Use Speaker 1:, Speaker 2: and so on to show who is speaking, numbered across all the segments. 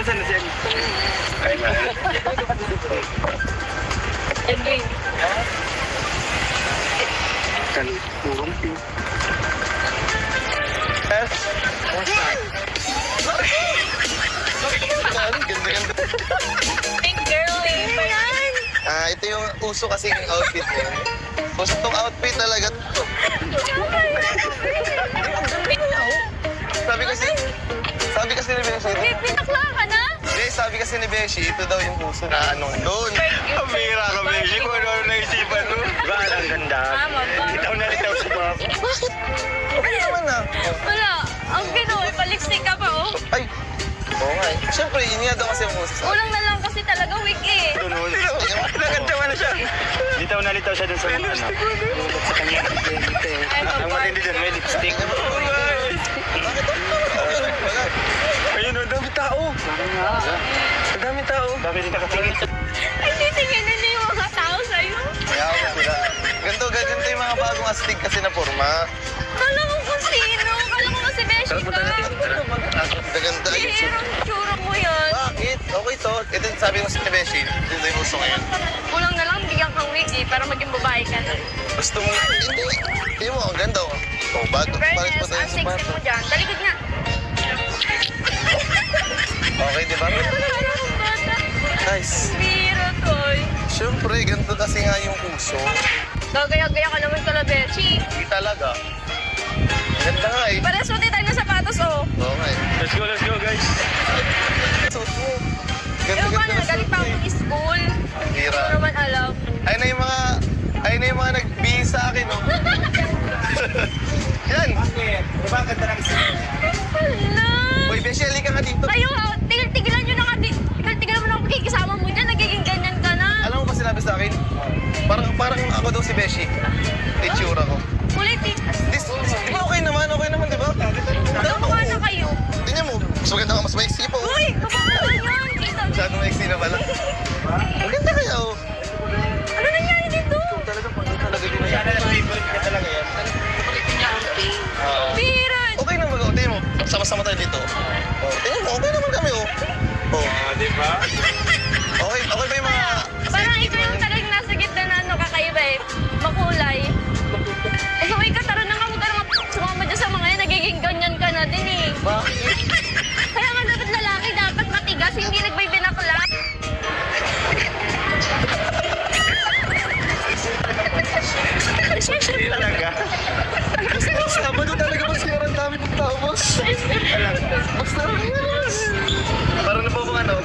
Speaker 1: Nasaan na siya? Ay,
Speaker 2: Edwin.
Speaker 1: Kalpurong po.
Speaker 3: Yes? Ganda-ganda.
Speaker 2: Pink girl eh.
Speaker 3: Ito yung uso kasing outfit niya. Uso tong outfit talaga to. Sabi kasi ni Beshi.
Speaker 2: Pinakla ka na?
Speaker 3: Hindi, sabi kasi ni Beshi, ito daw yung uso na anong doon.
Speaker 1: Kamira ka, Beshi. Kung ano naisipan mo. Diba, ang ganda. Litaw na litaw si Bob.
Speaker 3: Bakit? Okay naman na.
Speaker 2: Wala. Ang gano'n, palipstick ka pa oh.
Speaker 3: Ay, oo nga eh. Siyempre, iniya daw kasi yung uso.
Speaker 2: Ulang na lang kasi talaga wig eh.
Speaker 1: Tunod. Nagandawa na siya. Litaw na litaw siya dun sa mga ano. Sa kanya. Ang matindi dun, may lipstick. Ayun, ang dami tao. Ang dami tao. Bakit hindi nakatingin?
Speaker 2: Ay, titingin na yung mga tao sa'yo.
Speaker 3: Kaya ako sila. Ganito yung mga bagong astig kasi na forma.
Speaker 2: Kala mo kung sino. Kala mo kasi Beshi ka.
Speaker 3: Ganda.
Speaker 2: Hirang tsura mo yan.
Speaker 3: Bakit? Okay to. Ito yung sabi ko sa Beshi. Ito yung uso ngayon.
Speaker 2: Kulang na lang bigyan kang wig eh, para maging babae ka na.
Speaker 3: Gusto mo? Hindi. Hindi mo, ang ganda oh. Oh, bago. Bakit pa
Speaker 2: Fairness,
Speaker 3: tayo
Speaker 2: ang
Speaker 3: sa
Speaker 2: sexy
Speaker 3: bato?
Speaker 2: mo dyan. Talikod nga.
Speaker 3: Okay, di ba? Nice.
Speaker 2: Biro, Toy.
Speaker 3: Siyempre, ganito kasi nga yung uso.
Speaker 2: Gagaya-gaya ka naman kala Beshi.
Speaker 3: Hindi talaga. Ganda nga eh.
Speaker 2: Para suti tayo na sapatos oh.
Speaker 3: Oo nga eh.
Speaker 1: Let's go guys.
Speaker 3: Suot mo.
Speaker 2: Ewan ko na,
Speaker 3: Ganda-ganda
Speaker 2: galing pa ako ng school. Hindi
Speaker 3: Hira.
Speaker 2: ko naman alam.
Speaker 3: Ayun na yung mga nagbihis sa akin, oh. Yan.
Speaker 1: Diba ang ganda ng
Speaker 2: Hala!
Speaker 3: Uy, Beshi, halika nga dito.
Speaker 2: Kayo, tigil-tigilan nyo na nga. Tigil-tigilan mo na ako pagkikisama mo dyan. Nagiging ganyan ka na.
Speaker 3: Alam mo ba sinabi sa akin? Parang ako daw si Beshi. Itsura ko.
Speaker 2: Kulit eh.
Speaker 3: Di ba okay naman? Okay naman, di ba?
Speaker 2: Kamukha na kayo.
Speaker 3: Tingnan mo. Mas maganda ka, mas maiksi pa.
Speaker 2: Uy! Kamukha yun. Kita.
Speaker 3: Masyadong maiksi na pala. Maganda kaya, oh.
Speaker 2: Ano nangyari dito?
Speaker 3: Talaga din na yan.
Speaker 1: favorite ka talaga yan.
Speaker 2: Biro!
Speaker 3: Okay naman, oh. Tingnan mo. Sama-sama tayo dito. Oh, tingnan mo. Okay naman kami, oh. Oh.
Speaker 1: Diba?
Speaker 3: Okay ba yung mga...
Speaker 2: Parang ikaw yung talagang nasa gitna na ano, kakaiba eh. Makulay. Eh, so ikaw, tara na nga, huwag ka na sumama dyan sa mga yan. Nagiging ganyan ka na din eh.
Speaker 3: Bakit?
Speaker 2: Kaya nga dapat lalaki, dapat matigas, hindi nagbibinakla.
Speaker 1: Talaga.
Speaker 3: Sabado talaga mas kaya ang dami ng tao, boss. Basta rin yan, boss. Parang na po mga ano,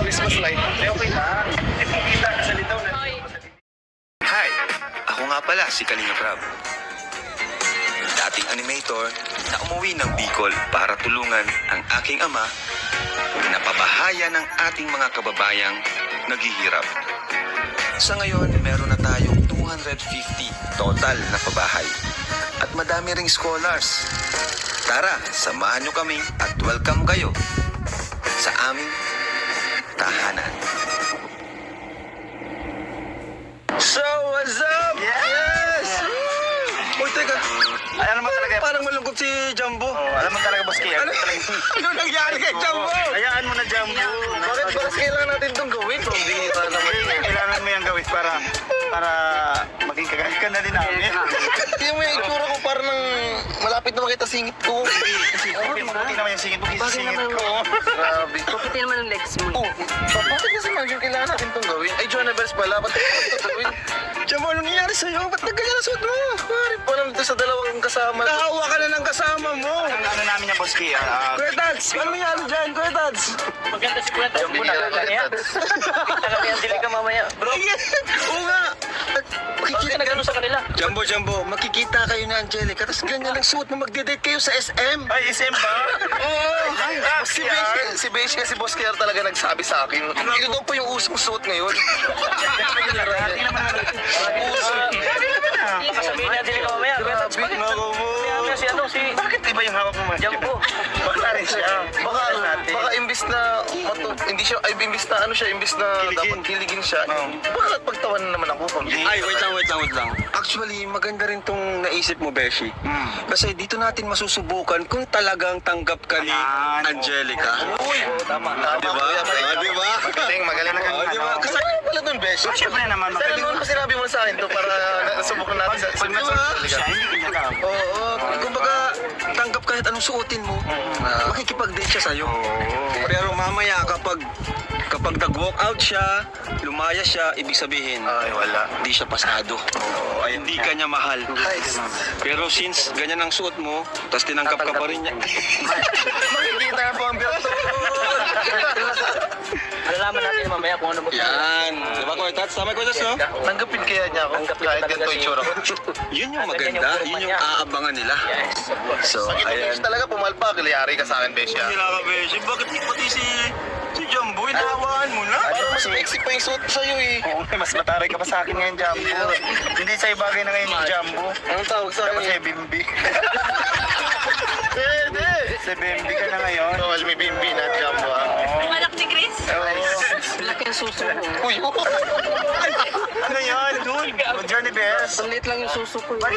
Speaker 3: Christmas light.
Speaker 1: Okay na. Kita ka sa litaw na.
Speaker 4: Hi! Ako nga pala si Kalinga Prab. Dating animator na umuwi ng Bicol para tulungan ang aking ama na pabahayan ng ating mga kababayang naghihirap. Sa ngayon, meron na tayong 250 total na pabahay at madami ring scholars. Tara, samahan nyo kami at welcome kayo sa aming tahanan.
Speaker 3: So, what's up?
Speaker 1: Yes!
Speaker 3: Uy, teka.
Speaker 1: Ay, ano naman talaga?
Speaker 3: Parang malungkot si Jumbo.
Speaker 1: Alam mo talaga, boss Kia.
Speaker 3: Ano nangyari kay Jumbo?
Speaker 1: Hayaan mo na, Jumbo.
Speaker 3: Bakit ba kailangan natin itong gawin? Bihira naman.
Speaker 1: Kailangan mo yung gawin para maging kagaya ka na din namin.
Speaker 3: Tingnan mo yung itsura ko parang nang malapit na makita singit ko.
Speaker 1: Kasi mabuti naman yung singit mo. Singit ko.
Speaker 3: Grabe.
Speaker 2: Pati naman ang legs mo.
Speaker 3: Oh, bakit kasi medyo kailangan natin itong gawin? Ay, Joanna Bells pala. Ba't ito gawin?
Speaker 1: Jumbo, anong nangyari sa'yo? Ba't nagganyan ang suot mo?
Speaker 3: Pare, parang dito sa dalawang kasama.
Speaker 1: Nahawa ka na ng kasama mo. Ano namin yung boss Kia?
Speaker 3: Kuya Tads, ano nangyari dyan? Kuya Tads?
Speaker 2: Maganda si Kuya Tads.
Speaker 3: Jumbo na kaya.
Speaker 2: Kami ang dili ka mamaya. Bro,
Speaker 3: Oo nga. Makikita na
Speaker 2: sa kanila.
Speaker 3: Jumbo, makikita kayo na Angelica. Tapos ganyan lang suot mo, magde-date kayo sa SM.
Speaker 1: Ay, SM ba?
Speaker 3: Oo. Si Beshi kasi Boss Kier talaga nagsabi sa akin. Ito daw po yung usong suot ngayon.
Speaker 2: Sabihin na dili ka mamaya.
Speaker 3: Grabe.
Speaker 1: Bakit iba yung hawak mo?
Speaker 2: Jumbo.
Speaker 1: Baka rin siya.
Speaker 3: Baka imbis na hindi siya, ay, imbis na ano siya, imbis na
Speaker 1: Kiligin.
Speaker 3: dapat kiligin siya.
Speaker 1: Oo.
Speaker 3: Bakit pagtawanan naman ako?
Speaker 4: Ay, wait lang. Actually, maganda rin tong naisip mo, Beshi. Kasi dito natin masusubukan kung talagang tanggap ka ni
Speaker 1: Ayan,
Speaker 4: Angelica.
Speaker 3: Uy, tama,
Speaker 4: Diba?
Speaker 3: kuya,
Speaker 4: Diba?
Speaker 3: Magaling na
Speaker 4: Diba? Kasi
Speaker 3: Ano pala dun, Besh?
Speaker 1: Siyempre naman,
Speaker 3: Sir, ano naman sinabi mo sa akin to para nasubukan natin sa
Speaker 1: pag nasa siya, hindi ka niya
Speaker 4: Oo, kumbaga, tanggap kahit anong suotin mo, makikipag-date siya sa'yo. Pero mamaya kapag nag-walk out siya, lumaya siya, ibig sabihin,
Speaker 3: Ay, wala.
Speaker 4: hindi siya pasado. Hindi ka niya mahal. Pero since ganyan ang suot mo, tapos tinanggap ka pa rin niya.
Speaker 3: Makikita po ang birto.
Speaker 5: Malalaman natin mamaya kung ano mo.
Speaker 4: Yan. Di ba, Cortats? Tama, Cortats, no?
Speaker 3: Tanggapin kaya niya ako. Kahit ganito yung tsura ko.
Speaker 4: Yun yung maganda. Yun yung aabangan nila. So,
Speaker 3: Pag ito, Besh,
Speaker 4: ayan.
Speaker 3: talaga pumalpak. Liyari ka sa akin, Besh, ya.
Speaker 1: Sila ka, Beshi. Bakit pati si Jumbo, inahawaan mo na?
Speaker 3: Parang mas maiksi pa yung suot ko sa'yo, eh.
Speaker 1: Oo, mas mataray ka pa sa akin ngayon, Jumbo. Hindi sa'yo bagay na ngayon yung Jumbo.
Speaker 3: Anong tawag sa
Speaker 1: Dapat
Speaker 3: akin?
Speaker 1: sa'yo, Bimbi.
Speaker 3: Hindi.
Speaker 1: Sa Bimbi ka na ngayon.
Speaker 3: Bawal may bimbi na jumbo, ah.
Speaker 2: Malak ni Chris.
Speaker 5: Laki ang suso ko.
Speaker 3: Uy,
Speaker 1: Ano yan? Doon. Johnny Best.
Speaker 5: Ang liit lang yung suso ko.
Speaker 1: Ba't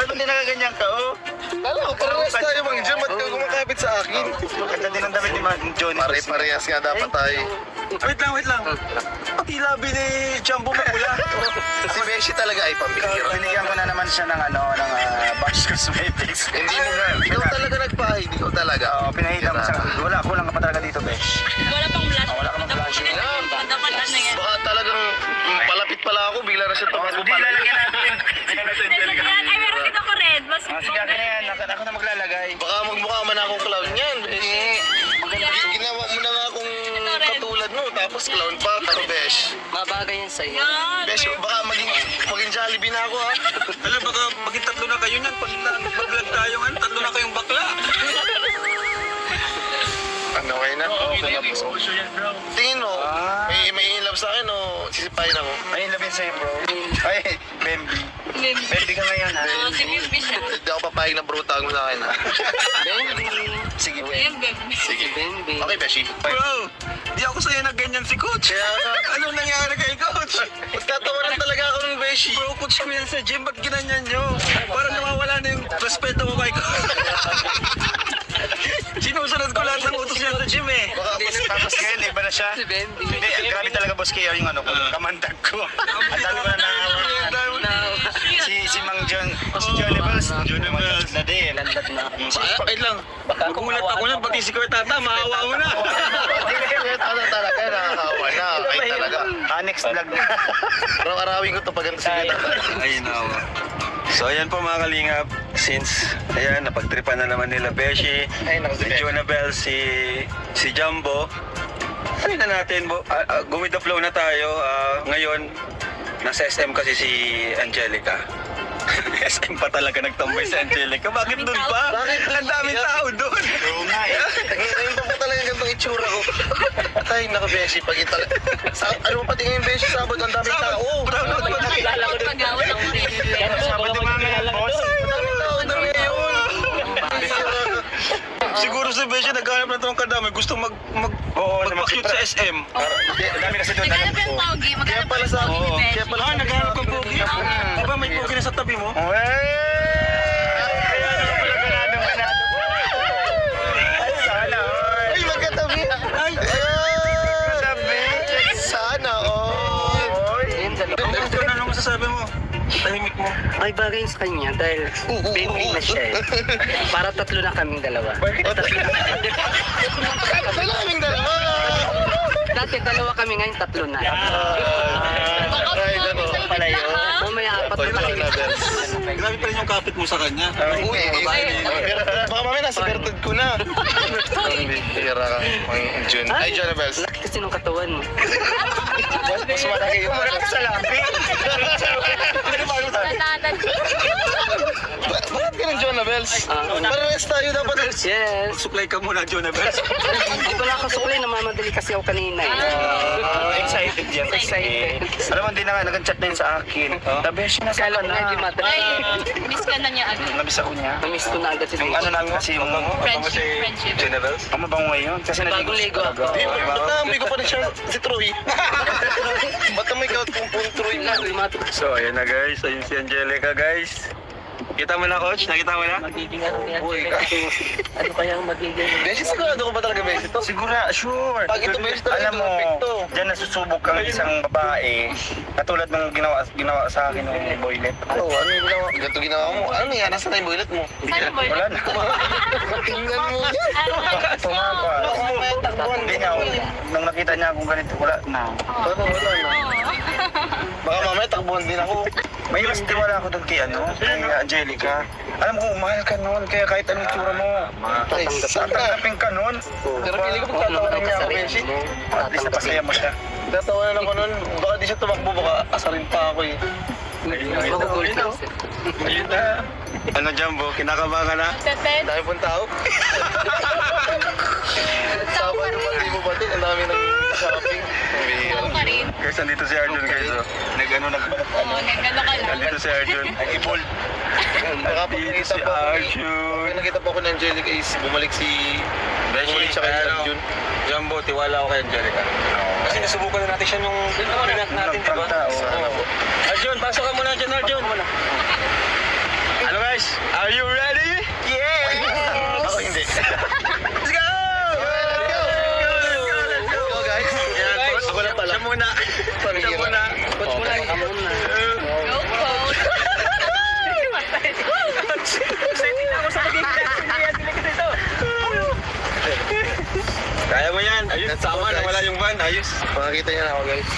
Speaker 1: hindi nakaganyan ka, oh?
Speaker 3: alam ko, parehas tayo mang dyan. Ba't ka kumakapit sa akin?
Speaker 1: Maganda din ang damit ni Johnny.
Speaker 3: Pare-parehas nga dapat tayo.
Speaker 4: Wait lang. Pati labi ni Jumbo magmula.
Speaker 3: Si Beshi talaga ay pambihira.
Speaker 1: Binigyan ko na naman siya ng Box Cosmetics.
Speaker 3: Hindi mo nga. Ikaw talaga nagpahid. Ikaw talaga.
Speaker 1: Oo, pinahita mo siya. Wala, kulang ka pa talaga dito, Besh.
Speaker 2: Wala pang blush.
Speaker 1: Wala ka pang blush.
Speaker 2: Dapat ano yan.
Speaker 3: Baka talagang palapit pala ako. Bigla na siya tumakbo
Speaker 1: Hindi,
Speaker 3: pala.
Speaker 1: lalagyan natin.
Speaker 2: Ay, meron dito ko red. Mas
Speaker 1: Sige, akin na yan. Ako na maglalagay.
Speaker 3: Baka magmukha man akong clown yan, Beshi. Ginawa mo na nga akong katulad mo. Tapos clown pa. Pero Besh.
Speaker 5: Mabagay yan sa'yo.
Speaker 2: yan.
Speaker 3: Besh, baka maging Jollibee na ako, ha?
Speaker 4: Alam, baka maging tatlo na kayo niyan. Pag mag-vlog tayo, tatlo na kayong bakla.
Speaker 3: Ano kayo na? Okay na po.
Speaker 1: Exposure yan, bro.
Speaker 3: Tingin mo, may in love sa akin o sisipahin ako?
Speaker 1: Ay, labin sa'yo, bro. Ay, Bambi. Bambi ka ngayon, ha?
Speaker 2: Oo, si Bimbi siya.
Speaker 3: Hindi ako papayag na brutag mo sa akin, ha?
Speaker 5: Bendy.
Speaker 3: Sige,
Speaker 2: Ayan, Bimbi.
Speaker 3: Sige.
Speaker 5: Bendy.
Speaker 3: Okay, Beshi.
Speaker 4: Bro, di ako sa'yo na ganyan si Coach.
Speaker 3: Kaya nga,
Speaker 4: Anong nangyari kay Coach?
Speaker 3: magtatawanan talaga ako ng Beshi.
Speaker 4: Bro, Coach ko yan sa gym. Ba't ginanyan nyo? Parang nawawala na yung respeto ko kay Coach. Sinusunod ko lahat ng utos niya sa gym eh.
Speaker 1: Tapos ngayon, iba na siya.
Speaker 5: Si Bendy.
Speaker 1: Hindi, grabe talaga, boss Kaya, yung kamandag ko. Ang dami ko na si Mang John, si Johnny Bells. Johnny Bells. Na din.
Speaker 5: Landad na.
Speaker 4: Wait lang. Magulat ako na. Pati si Kuya Tata, maawa mo na.
Speaker 3: Ano talaga, nakakawa na. Ay talaga.
Speaker 1: Next vlog na.
Speaker 3: Araw-arawin ko to pag ganito sige.
Speaker 4: Ay, no. So, ayan po mga kalingap. Since, ayan, napagtripan na naman nila Beshi,
Speaker 3: Ay, naku,
Speaker 4: si Jonabel, si Jumbo. Ano na natin, go with the flow na tayo. Ngayon, nasa SM kasi si Angelica. SM pa talaga nagtambay si Angelica. Bakit doon pa?
Speaker 3: Bakit dun?
Speaker 4: Ang daming tao doon.
Speaker 1: Oo nga eh.
Speaker 3: Ngayon pa po talaga ganitong itsura ko. Ay, naku, Beshi. Pag itala... Ano mo pati ngayon, Beshi? Sabot, ang daming tao.
Speaker 4: Brown out pa
Speaker 5: Nakilala ko din.
Speaker 2: Pag-awal ng
Speaker 1: Sabado yung mga ngayon, boss.
Speaker 3: Ang daming tao na ngayon.
Speaker 4: Siguro si Beshi naghanap na itong kadami. Gusto magpa-cute sa SM.
Speaker 1: Ang dami kasi doon.
Speaker 2: Naghanap yung pogi.
Speaker 3: Kaya
Speaker 2: Maghanap
Speaker 3: pala
Speaker 2: yung
Speaker 3: sa
Speaker 2: pogi ni Beshi.
Speaker 3: Kaya pala
Speaker 4: Naghanap kang pogi. Di ba may pogi na sa tabi mo?
Speaker 3: Ay, magkatabi. Ay, sana, oh.
Speaker 5: Yung dalawa.
Speaker 4: Ikaw na ano masasabi mo? Tahimik mo.
Speaker 5: Ay, bagay sa kanya dahil baby na siya eh. Para tatlo na kaming dalawa. Tatlo na.
Speaker 3: Wala kaming dalawa.
Speaker 5: Dati dalawa kami ngayon, tatlo na.
Speaker 2: Baka
Speaker 3: Ay, nako.
Speaker 2: pala yun.
Speaker 5: O may apat na kami.
Speaker 4: Grabe pa rin yung kapit mo sa kanya.
Speaker 3: Uy, baka mamaya nasa bertod ko na. Hira ka, Mang Jun. Ay, John Bells.
Speaker 5: Laki kasi nung katawan mo.
Speaker 3: Mas malaki yung
Speaker 1: Wala ka sa lampi.
Speaker 2: Natanan.
Speaker 3: Bakit ka kayo ng Jonah Bells?
Speaker 5: una.
Speaker 3: Parehas tayo dapat.
Speaker 5: Yes.
Speaker 1: Suklay ka muna, Jonah Bells.
Speaker 5: Wala ako suklay, namamadali kasi ako kanina eh.
Speaker 1: Excited yan.
Speaker 5: Excited.
Speaker 1: Alam mo, hindi na nga, nag-chat na yun sa akin. Tabeshi na
Speaker 5: Kala ko nga di
Speaker 2: Ay,
Speaker 5: madali.
Speaker 2: miss ka na niya agad.
Speaker 1: Nabisa ko niya.
Speaker 5: Namiss ko na agad si
Speaker 1: Yung ano namin kasi yung...
Speaker 2: Friendship.
Speaker 1: Jonah Bells? Ang mabango ngayon. Kasi
Speaker 5: Bagong Lego ako.
Speaker 3: Di, ba't naamoy ko pa rin siya si Troy? Ba't may gout kung Troy na?
Speaker 1: So, ayan na guys. Ayun si Angelica guys. Kita mo na, coach? Nakita mo na?
Speaker 5: Magiging ano yan. Ano kaya ang magiging...
Speaker 3: Beshi, sigurado ko ba talaga Beshi to?
Speaker 1: Siguro, sure.
Speaker 3: Pag ito Beshi talaga
Speaker 1: Alam mo,
Speaker 3: perfecto.
Speaker 1: dyan nasusubok ang isang babae. Katulad ng ginawa sa akin ng boylet.
Speaker 3: Oo, ano yung ginawa? Ganito ginawa mo. Ano yan? Nasaan na yung boylet mo?
Speaker 2: Sana boy.
Speaker 1: Wala na.
Speaker 3: Tingnan mo yan.
Speaker 1: Tumapa. Hindi nga, nung nakita niya akong ganito, wala na.
Speaker 3: Paano wala na? Baka mamaya takbuhan din ako.
Speaker 1: May mas tiwala ako doon kay Angelica. Alam ko, mahal ka noon, kaya kahit anong tsura mo,
Speaker 3: Ay, saan ka?
Speaker 1: tatanggapin ka noon.
Speaker 3: Pero pili ko pagtatawanan niya ako, Beshi.
Speaker 1: At least napasaya mo siya.
Speaker 3: Tatawanan ako nun. Baka di siya tumakbo, baka asarin pa ako eh.
Speaker 5: Magugulit lang siya.
Speaker 1: Ayun na. Ano, Jumbo? Kinakabahan ka na?
Speaker 2: Tetet.
Speaker 3: Dami pong tao. Saba yung pati mo pati. Ang dami ng shopping.
Speaker 2: Ako ka rin.
Speaker 1: Guys, nandito si Arjun guys. Oh.
Speaker 2: Oo, nagano ka lang.
Speaker 1: Nandito si Arjun. Nag-evolve.
Speaker 3: Baka pag
Speaker 1: Nandito
Speaker 3: nakita
Speaker 1: si
Speaker 3: pa ako,
Speaker 1: Arjun.
Speaker 3: pag nakita pa ako ni Angelica is bumalik si... Bumalik siya kay Arjun.
Speaker 1: Jumbo, tiwala ako kay Angelica.
Speaker 3: Kasi nasubukan na natin siya nung pinat natin, di ba? Sana po.
Speaker 1: Arjun, pasok ka muna dyan, Arjun. Ano guys? Are you ready? Yeah!
Speaker 3: Ako hindi.
Speaker 1: Let's go!
Speaker 3: Let's go, guys.
Speaker 1: Yan, coach.
Speaker 3: Ako lang pala.
Speaker 1: Siya muna. Siya muna.
Speaker 5: Coach mo lang. Ako na.
Speaker 2: Go, coach.
Speaker 1: Excited na ako sa magiging dito. Kaya mo yan. Ayun, sama na wala yung van. Ayos.
Speaker 3: Makakita niya na ako, guys.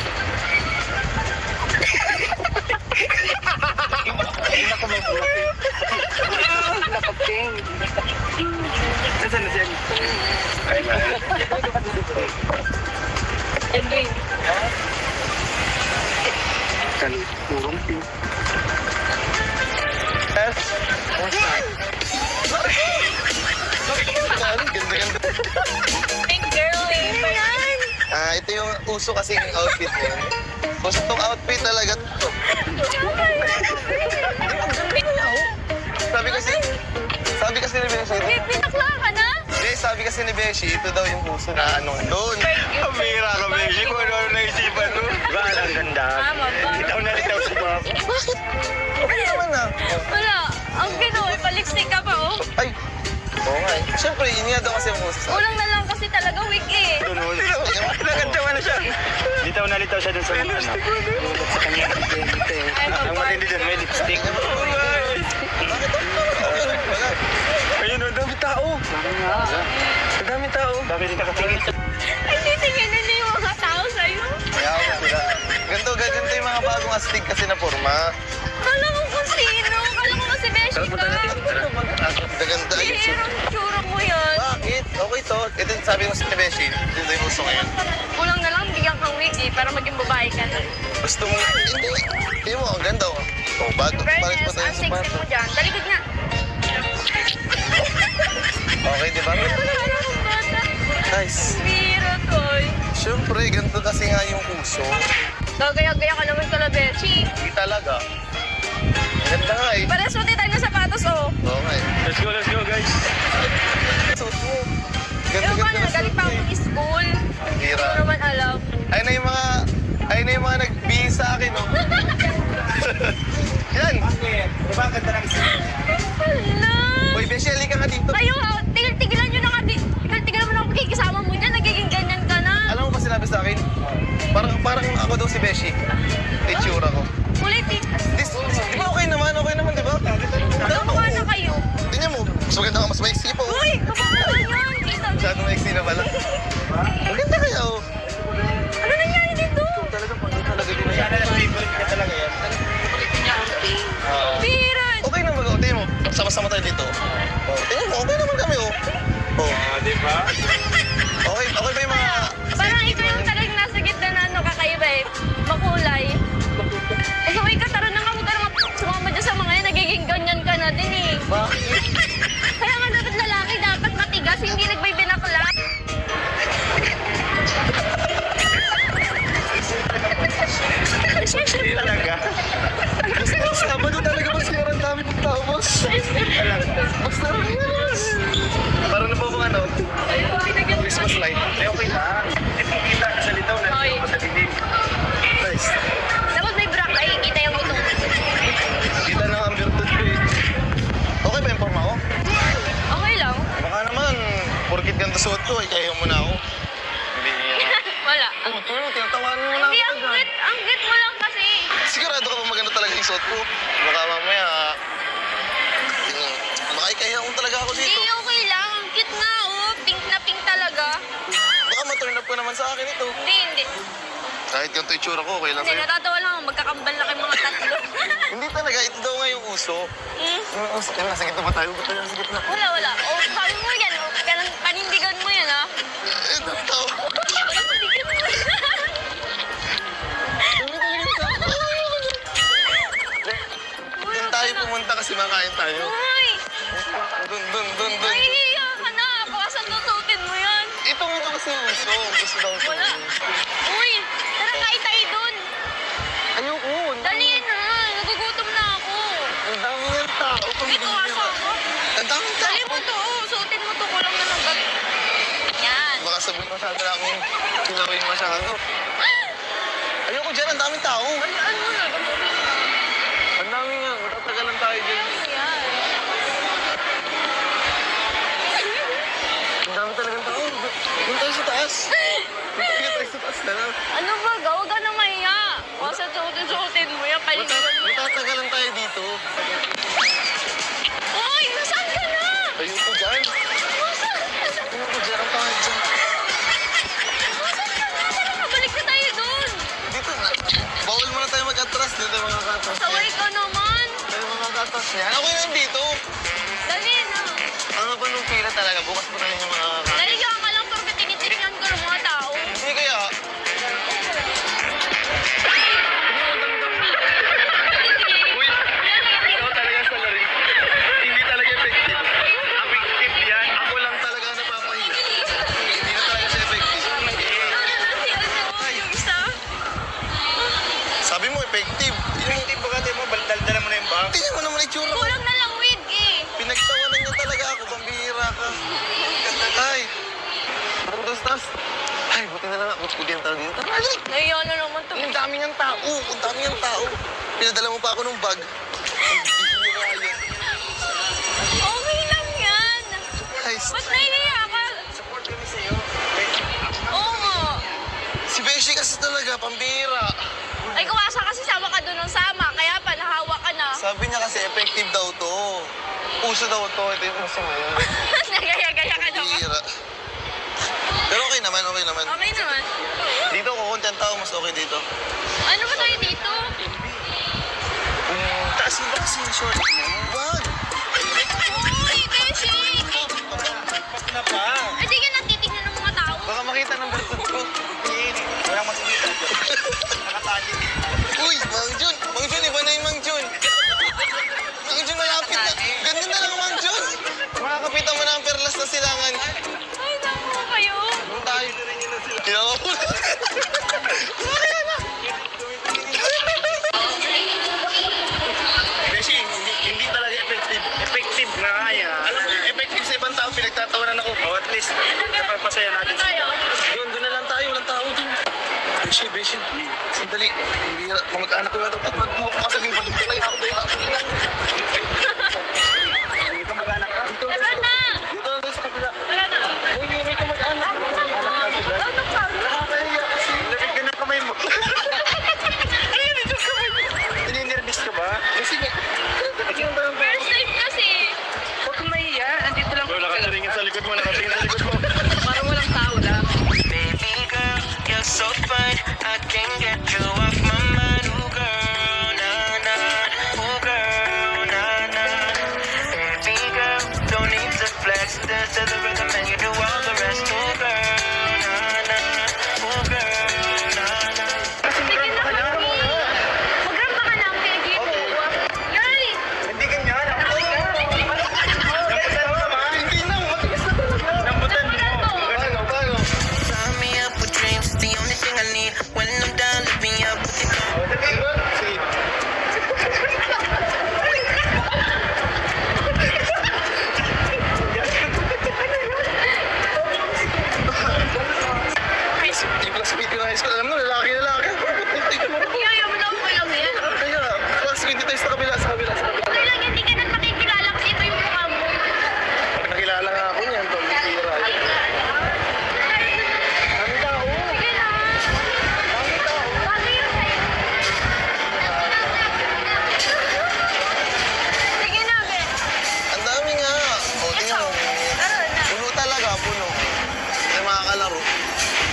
Speaker 5: Nakaping.
Speaker 1: Nasaan na siya? Ayun na.
Speaker 2: Edwin.
Speaker 5: Kanurong ping.
Speaker 1: Yes.
Speaker 3: Ganda-ganda.
Speaker 2: Big girly.
Speaker 3: Ito yung uso kasing outfit niya. Gustong outfit talaga to. Sabi kasi ni Beshi,
Speaker 2: Pinakla ka na?
Speaker 3: sabi kasi ni Beshi, ito daw yung uso na anong doon.
Speaker 1: Kamira ka, Beshi. Kung ano naisipan mo. Ba, ang ganda.
Speaker 2: Tama ba?
Speaker 1: Ikaw na rin sa mga...
Speaker 3: Okay naman na.
Speaker 2: Wala. Ang gano'n, palipstick ka pa, oh.
Speaker 3: Ay, oo nga eh. Siyempre, yun nga daw kasi ang uso sa
Speaker 2: Kulang na lang kasi talaga week eh.
Speaker 1: Nagkantawa na siya. Litaw na litaw siya dun sa mga ano.
Speaker 5: Sa kanya dito eh.
Speaker 2: Ay,
Speaker 1: Ang matindi dun, may lipstick. Ayun, ang dami tao. Ang dami tao. Dami rin nakatingin.
Speaker 2: Ay, titingin na yung mga tao sa'yo.
Speaker 3: Kaya ako sila. Ganito yung mga bagong astig kasi na forma.
Speaker 2: Kala mo kung sino. Kala mo si Beshi ka.
Speaker 3: Ganda.
Speaker 2: Pero tsura mo yan.
Speaker 3: Bakit? Okay to. Ito sabi mo sa Beshi, ito yung uso ngayon.
Speaker 2: Kulang na lang, bigyan kang wig eh, para maging babae ka na.
Speaker 3: Gusto mo, hindi. Hindi mo, ang ganda oh. Oh, bago. Bakit
Speaker 2: Fairness,
Speaker 3: pa tayo
Speaker 2: ang
Speaker 3: sa
Speaker 2: sexy
Speaker 3: bato?
Speaker 2: mo dyan. Talikod nga.
Speaker 3: Okay, di ba?
Speaker 2: Wala akong bata.
Speaker 3: Nice.
Speaker 2: Biro, Toy.
Speaker 3: Siyempre, ganito kasi nga yung uso.
Speaker 2: Gagaya-gaya ka naman kala Beshi.
Speaker 3: Hindi talaga. Ganda nga eh.
Speaker 2: Pares mo tayo ng sapatos, oh.
Speaker 3: Oo nga eh.
Speaker 1: Let's go guys.
Speaker 3: Suot mo.
Speaker 2: Ewan ko
Speaker 3: Ganda-ganda
Speaker 2: na, galing pa akong school.
Speaker 3: Ang
Speaker 2: Hindi
Speaker 3: hira.
Speaker 2: ko naman alam.
Speaker 3: Ayun na yung mga nagbihis sa akin, oh. Yan.
Speaker 1: Diba ang ganda ng
Speaker 2: Hala!
Speaker 3: Uy, Beshi, halika nga dito.
Speaker 2: Kayo, tigil-tigilan nyo na nga. Tigil-tigilan mo na ako pakikisama mo dyan. Nagiging ganyan ka na.
Speaker 3: Alam mo ba sinabi sa akin? Parang ako daw si Beshi. Itsura ko.
Speaker 2: Kulit eh.
Speaker 3: Di ba okay naman, di ba?
Speaker 2: Magkakawa na kayo.
Speaker 3: Tingnan mo, mas maganda ka, mas maiksi pa.
Speaker 2: Uy! Kapakawa yan! Kita.
Speaker 3: Masyadong maiksi na pala. Ang ganda kaya, oh.
Speaker 2: Ano nangyari dito?
Speaker 3: Talagang talaga din
Speaker 1: Sana na favorite ka talaga yan.
Speaker 2: Biran!
Speaker 3: Okay naman, oh. Tingnan mo, sama-sama tayo dito. Oh, tingnan mo, okay naman kami, oh. Oh,
Speaker 1: Diba?
Speaker 3: okay ba yung mga...
Speaker 2: Parang ito yung talagang nasa gitna na ano, kakaiba eh. Makulay. Kasi uy, kataroon na ka, huwag ka naman sumama dyan sa mga yan. Nagiging ganyan ka na din eh.
Speaker 3: Bakit? flashlight.
Speaker 1: Okay na. Hindi mo kita sa litaw na
Speaker 2: Hoy.
Speaker 1: dito sa dilim.
Speaker 3: Guys,
Speaker 2: Dapat may bra ka, ikita yung butong.
Speaker 3: kita na ang virtud ko eh. Okay ba yung forma ko?
Speaker 2: Okay lang.
Speaker 3: Baka naman, porkit ganito suot ko, kaya mo na ako. Hindi
Speaker 2: Wala.
Speaker 3: tinatawanan mo na
Speaker 2: Hindi,
Speaker 3: ako.
Speaker 2: ang git mo lang kasi.
Speaker 3: Sigurado ka ba maganda talaga yung suot ko? Baka mamaya, makikaya ko talaga ako
Speaker 2: Hindi,
Speaker 3: dito.
Speaker 2: okay lang. Ang cute nga, oh. Pink na pink talaga.
Speaker 3: Baka ma-turn up ka naman sa akin ito.
Speaker 2: Hindi.
Speaker 3: Kahit ganito yung tsura ko, okay lang
Speaker 2: Hindi,
Speaker 3: sa'yo.
Speaker 2: natatawa lang ako. Magkakambal na kayong mga tatlo.
Speaker 3: Hindi talaga, ito daw nga yung uso.
Speaker 2: Hmm?
Speaker 3: Yung uso, kaya nasa gitna ba tayo? Ba't tayo nasa gitna?
Speaker 2: Wala. Oh, sabi mo yan. Oh. Panindigan mo yan, ha?
Speaker 3: Ito, ito.
Speaker 2: Panindigan mo yan.
Speaker 3: Doon tayo pumunta kasi makain tayo.
Speaker 2: Uy!
Speaker 3: Doon.
Speaker 2: Nahihiya ka na. Baka saan tututin mo yan?
Speaker 3: Ito kasi yung uso. Gusto daw ko.
Speaker 2: Wala. Uy! Tara, kain tayo dun.
Speaker 3: Ayoko.
Speaker 2: Dali na. Nagugutom na ako.
Speaker 3: Ang dami ng tao.
Speaker 2: Ito, asa ako.
Speaker 3: Ang dami ng
Speaker 2: Dali
Speaker 3: tao.
Speaker 2: mo to. Oh. Suotin mo to. Kulang na ng bag. Yan.
Speaker 3: Baka sabihin masyado na akong pinawin masyado. Ayoko dyan. Ang daming tao.
Speaker 2: Ano na?
Speaker 3: Ang dami nga. Matatagalan tayo dyan.
Speaker 2: Yan.
Speaker 3: Ang dami talagang tao. Doon tayo sa taas. Doon tayo sa taas na lang.
Speaker 2: Ano ba? Huwag ka na mahiya. Basta suotin mo yan. Panindigan mo yan.
Speaker 3: Matatagalan tayo dito.
Speaker 2: Uy! Nasaan ka na?
Speaker 3: Ayoko dyan.
Speaker 2: Nasaan ka na?
Speaker 3: Ayoko dyan. Ang pangit dyan.
Speaker 2: Nasaan ka na? Tara, balik na tayo dun.
Speaker 3: Dito na. Bawal muna tayo mag-atras. Dito tayo makakatras.
Speaker 2: Saway ka naman.
Speaker 3: Tayo makakatras niyan. Ako yun dito.
Speaker 2: Dali na.
Speaker 3: Ano ba nung pila talaga? Bukas pa tayo yung makakatras.
Speaker 2: Naligaw ka lang pero tinitignan ko ng mga tao.
Speaker 3: Hindi kaya.
Speaker 1: Ikaw talaga sa lari. Hindi talaga effective. Effective yan.
Speaker 3: Ako lang talaga napapahiya. Hindi na talaga siya effective.
Speaker 2: Si ano, yung isa.
Speaker 3: Sabi mo effective.
Speaker 1: Effective ba ka? Mo, daldala mo na yung bag.
Speaker 3: Tingnan mo naman itsura ko.
Speaker 2: Kulang na lang wig eh.
Speaker 3: Pinagtawanan niya talaga ako. Pambihira ka. Ay. Tas. Ay, buti na lang. Buti yan tao dito. Tara, dali.
Speaker 2: Nahiya na naman to.
Speaker 3: Ang dami niyang tao. Ang dami niyang tao. Pinadala mo pa ako ng bag. Ang bihira yan.
Speaker 2: Okay lang yan.
Speaker 3: Ay,
Speaker 2: Ba't nahihiya ka?
Speaker 1: Support kami sa'yo.
Speaker 2: Oo nga.
Speaker 3: si Beshi kasi talaga, pambihira.
Speaker 2: Ay, kawasa kasi sama ka doon ng sama. Kaya pa, nahawa ka na.
Speaker 3: Sabi niya kasi effective daw to. Uso daw to. Ito yung uso ngayon.
Speaker 2: Nagaya-gaya ka naman.
Speaker 3: Bihira. Pero okay naman, okay naman.
Speaker 2: Okay naman.
Speaker 3: Dito ko konti ang tao, mas okay dito.
Speaker 2: Ano ba tayo dito?
Speaker 3: Taas mo ba kasi yung short mo? Wag!
Speaker 2: Uy, Beshi!
Speaker 1: Pag na pa.
Speaker 2: Ay, di ka natitignan ng mga tao.
Speaker 3: Baka makita ng bertut ko.
Speaker 1: Walang makikita. Nakatali.
Speaker 3: Uy, Mang Jun! Mang Jun, iba na yung Mang Jun! Mang Jun, malapit na. Ganun na lang, Mang Jun! Makakapitan mo na ang perlas na silangan.
Speaker 2: Ay, naku kayo.
Speaker 3: Doon tayo. Kinawa mo.
Speaker 1: Beshi, hindi talaga effective. Effective na kaya. Alam mo, effective sa ibang tao, pinagtatawanan ako. Oh, at least, napapasaya natin.
Speaker 2: Tayo.
Speaker 3: Doon na lang tayo. Walang tao doon. Beshi. Sandali. Hindi na. Mag-anak ko na ito. Pag mo ka kasabing pagkakalain ako dahil ako.
Speaker 1: Hindi ka mag-anak ka.
Speaker 2: Tara na.
Speaker 3: Dito na sa kabila.
Speaker 2: Tara na.
Speaker 3: Uy, hindi ka mag-anak.
Speaker 2: Ano pa?
Speaker 3: Nakakahiya kasi.
Speaker 1: Lapit ka ng kamay mo. Nininervous ka ba?
Speaker 3: Kasi nga.
Speaker 2: First time kasi.
Speaker 5: Huwag kang mahiya. Andito lang
Speaker 1: Bro, nakatingin sa likod mo. Nakatingin sa likod mo.
Speaker 5: Parang walang tao lang.
Speaker 4: Baby girl, you're so fine. I can't get you off my mind. Oh girl, na na. Oh girl, na
Speaker 3: Inis ko, alam mo, lalaki.
Speaker 2: Ayaw mo lang ko lang yan.
Speaker 3: Kaya, class, hindi tayo sa kabila.
Speaker 2: Okay lang, hindi ka na makikilala kasi ito yung mukha mo.
Speaker 3: Nakilala nga ako niyan, Tol. Tira. Dami tao.
Speaker 2: Sige na. Bagay yun sa'yo. Sige na, be.
Speaker 3: Ang dami nga. O, tingnan mo.
Speaker 2: Tara na.
Speaker 3: Puno talaga, puno. May mga kalaro.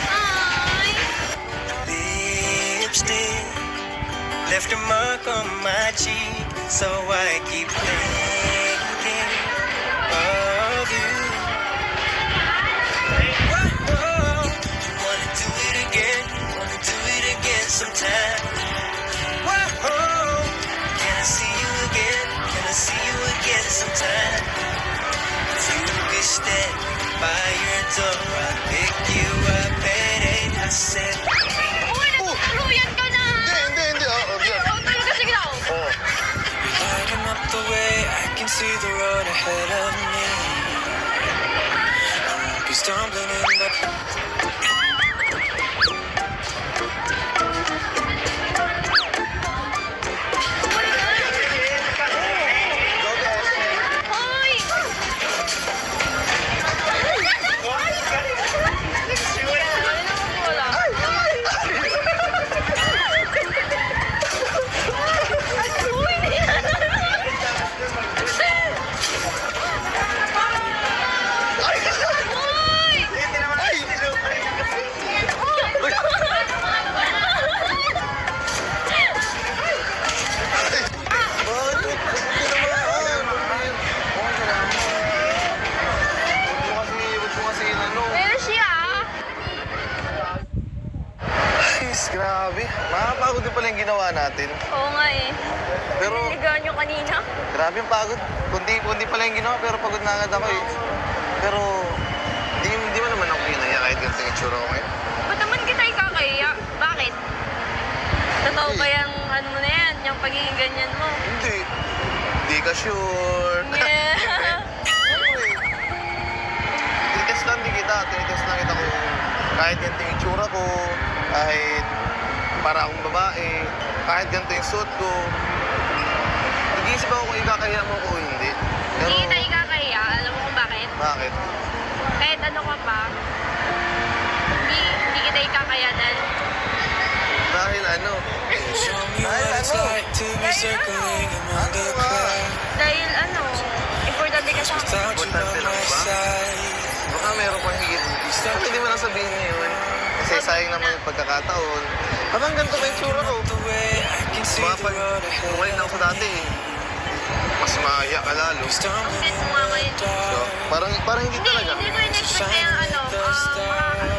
Speaker 2: Ay.
Speaker 6: Lipstick left a mark on my cheek, so I keep thinking of you. Whoa, wanna do it again sometime. Whoa, can I see you again sometime? If you be standing by your door, I'll pick you up at 8. I said,
Speaker 2: Uy, natutuluyan ka na.
Speaker 3: Hindi.
Speaker 2: Oh, talaga, sige na.
Speaker 3: Oh.
Speaker 6: lighting up the way, I can see the road ahead of me. I won't be stumbling in the
Speaker 2: Hoy! Wala. Uy, hindi na. Uy! Meron siya.
Speaker 3: Grabe. Makakapagod din pala yung ginawa natin.
Speaker 2: Oo nga eh.
Speaker 3: Pero,
Speaker 2: Niligaan nyo kanina.
Speaker 3: grabe yung pagod. Kundi pala yung ginawa, pero pagod na agad ako eh. Pero, di mo naman ako kinaya kahit ganito yung itsura ko ngayon.
Speaker 2: Ba't naman kita ikakaya? Bakit? Totoo ba yung ano mo na yan? Yung pagiging ganyan mo?
Speaker 3: Hindi. Hindi ka sure.
Speaker 2: Yeah.
Speaker 3: Tinitest lang kita kung kahit ganito yung itsura ko, kahit para akong babae, kahit ganito yung suot ko. Nag-iisip ako kung ikakaya mo ko o hindi. Pero,
Speaker 2: Hindi kita ikakaya. Alam mo kung bakit?
Speaker 3: bakit?
Speaker 2: Kahit ano ka pa, hindi kita ikakaya
Speaker 3: Dahil ano?
Speaker 6: show me what it's like to be circling among the clouds.
Speaker 2: dahil ano, importante ka sa akin.
Speaker 6: Without you by
Speaker 3: Importante lang
Speaker 6: my
Speaker 3: ba?
Speaker 6: side.
Speaker 3: Baka meron pang higit. Bakit hindi mo lang sabihin ngayon? Kasi sayang naman yung pagkakataon. Habang ganito ba yung tsura ko?
Speaker 6: The way I can see
Speaker 3: Baka
Speaker 6: the
Speaker 3: pag
Speaker 6: road ahead.
Speaker 3: bumalik na ako sa dati, mas maaya ka lalo.
Speaker 6: Stumbling
Speaker 2: Bakit mo nga kayo?
Speaker 3: So, parang hindi talaga.
Speaker 2: Hindi ko in-expect na yung ano,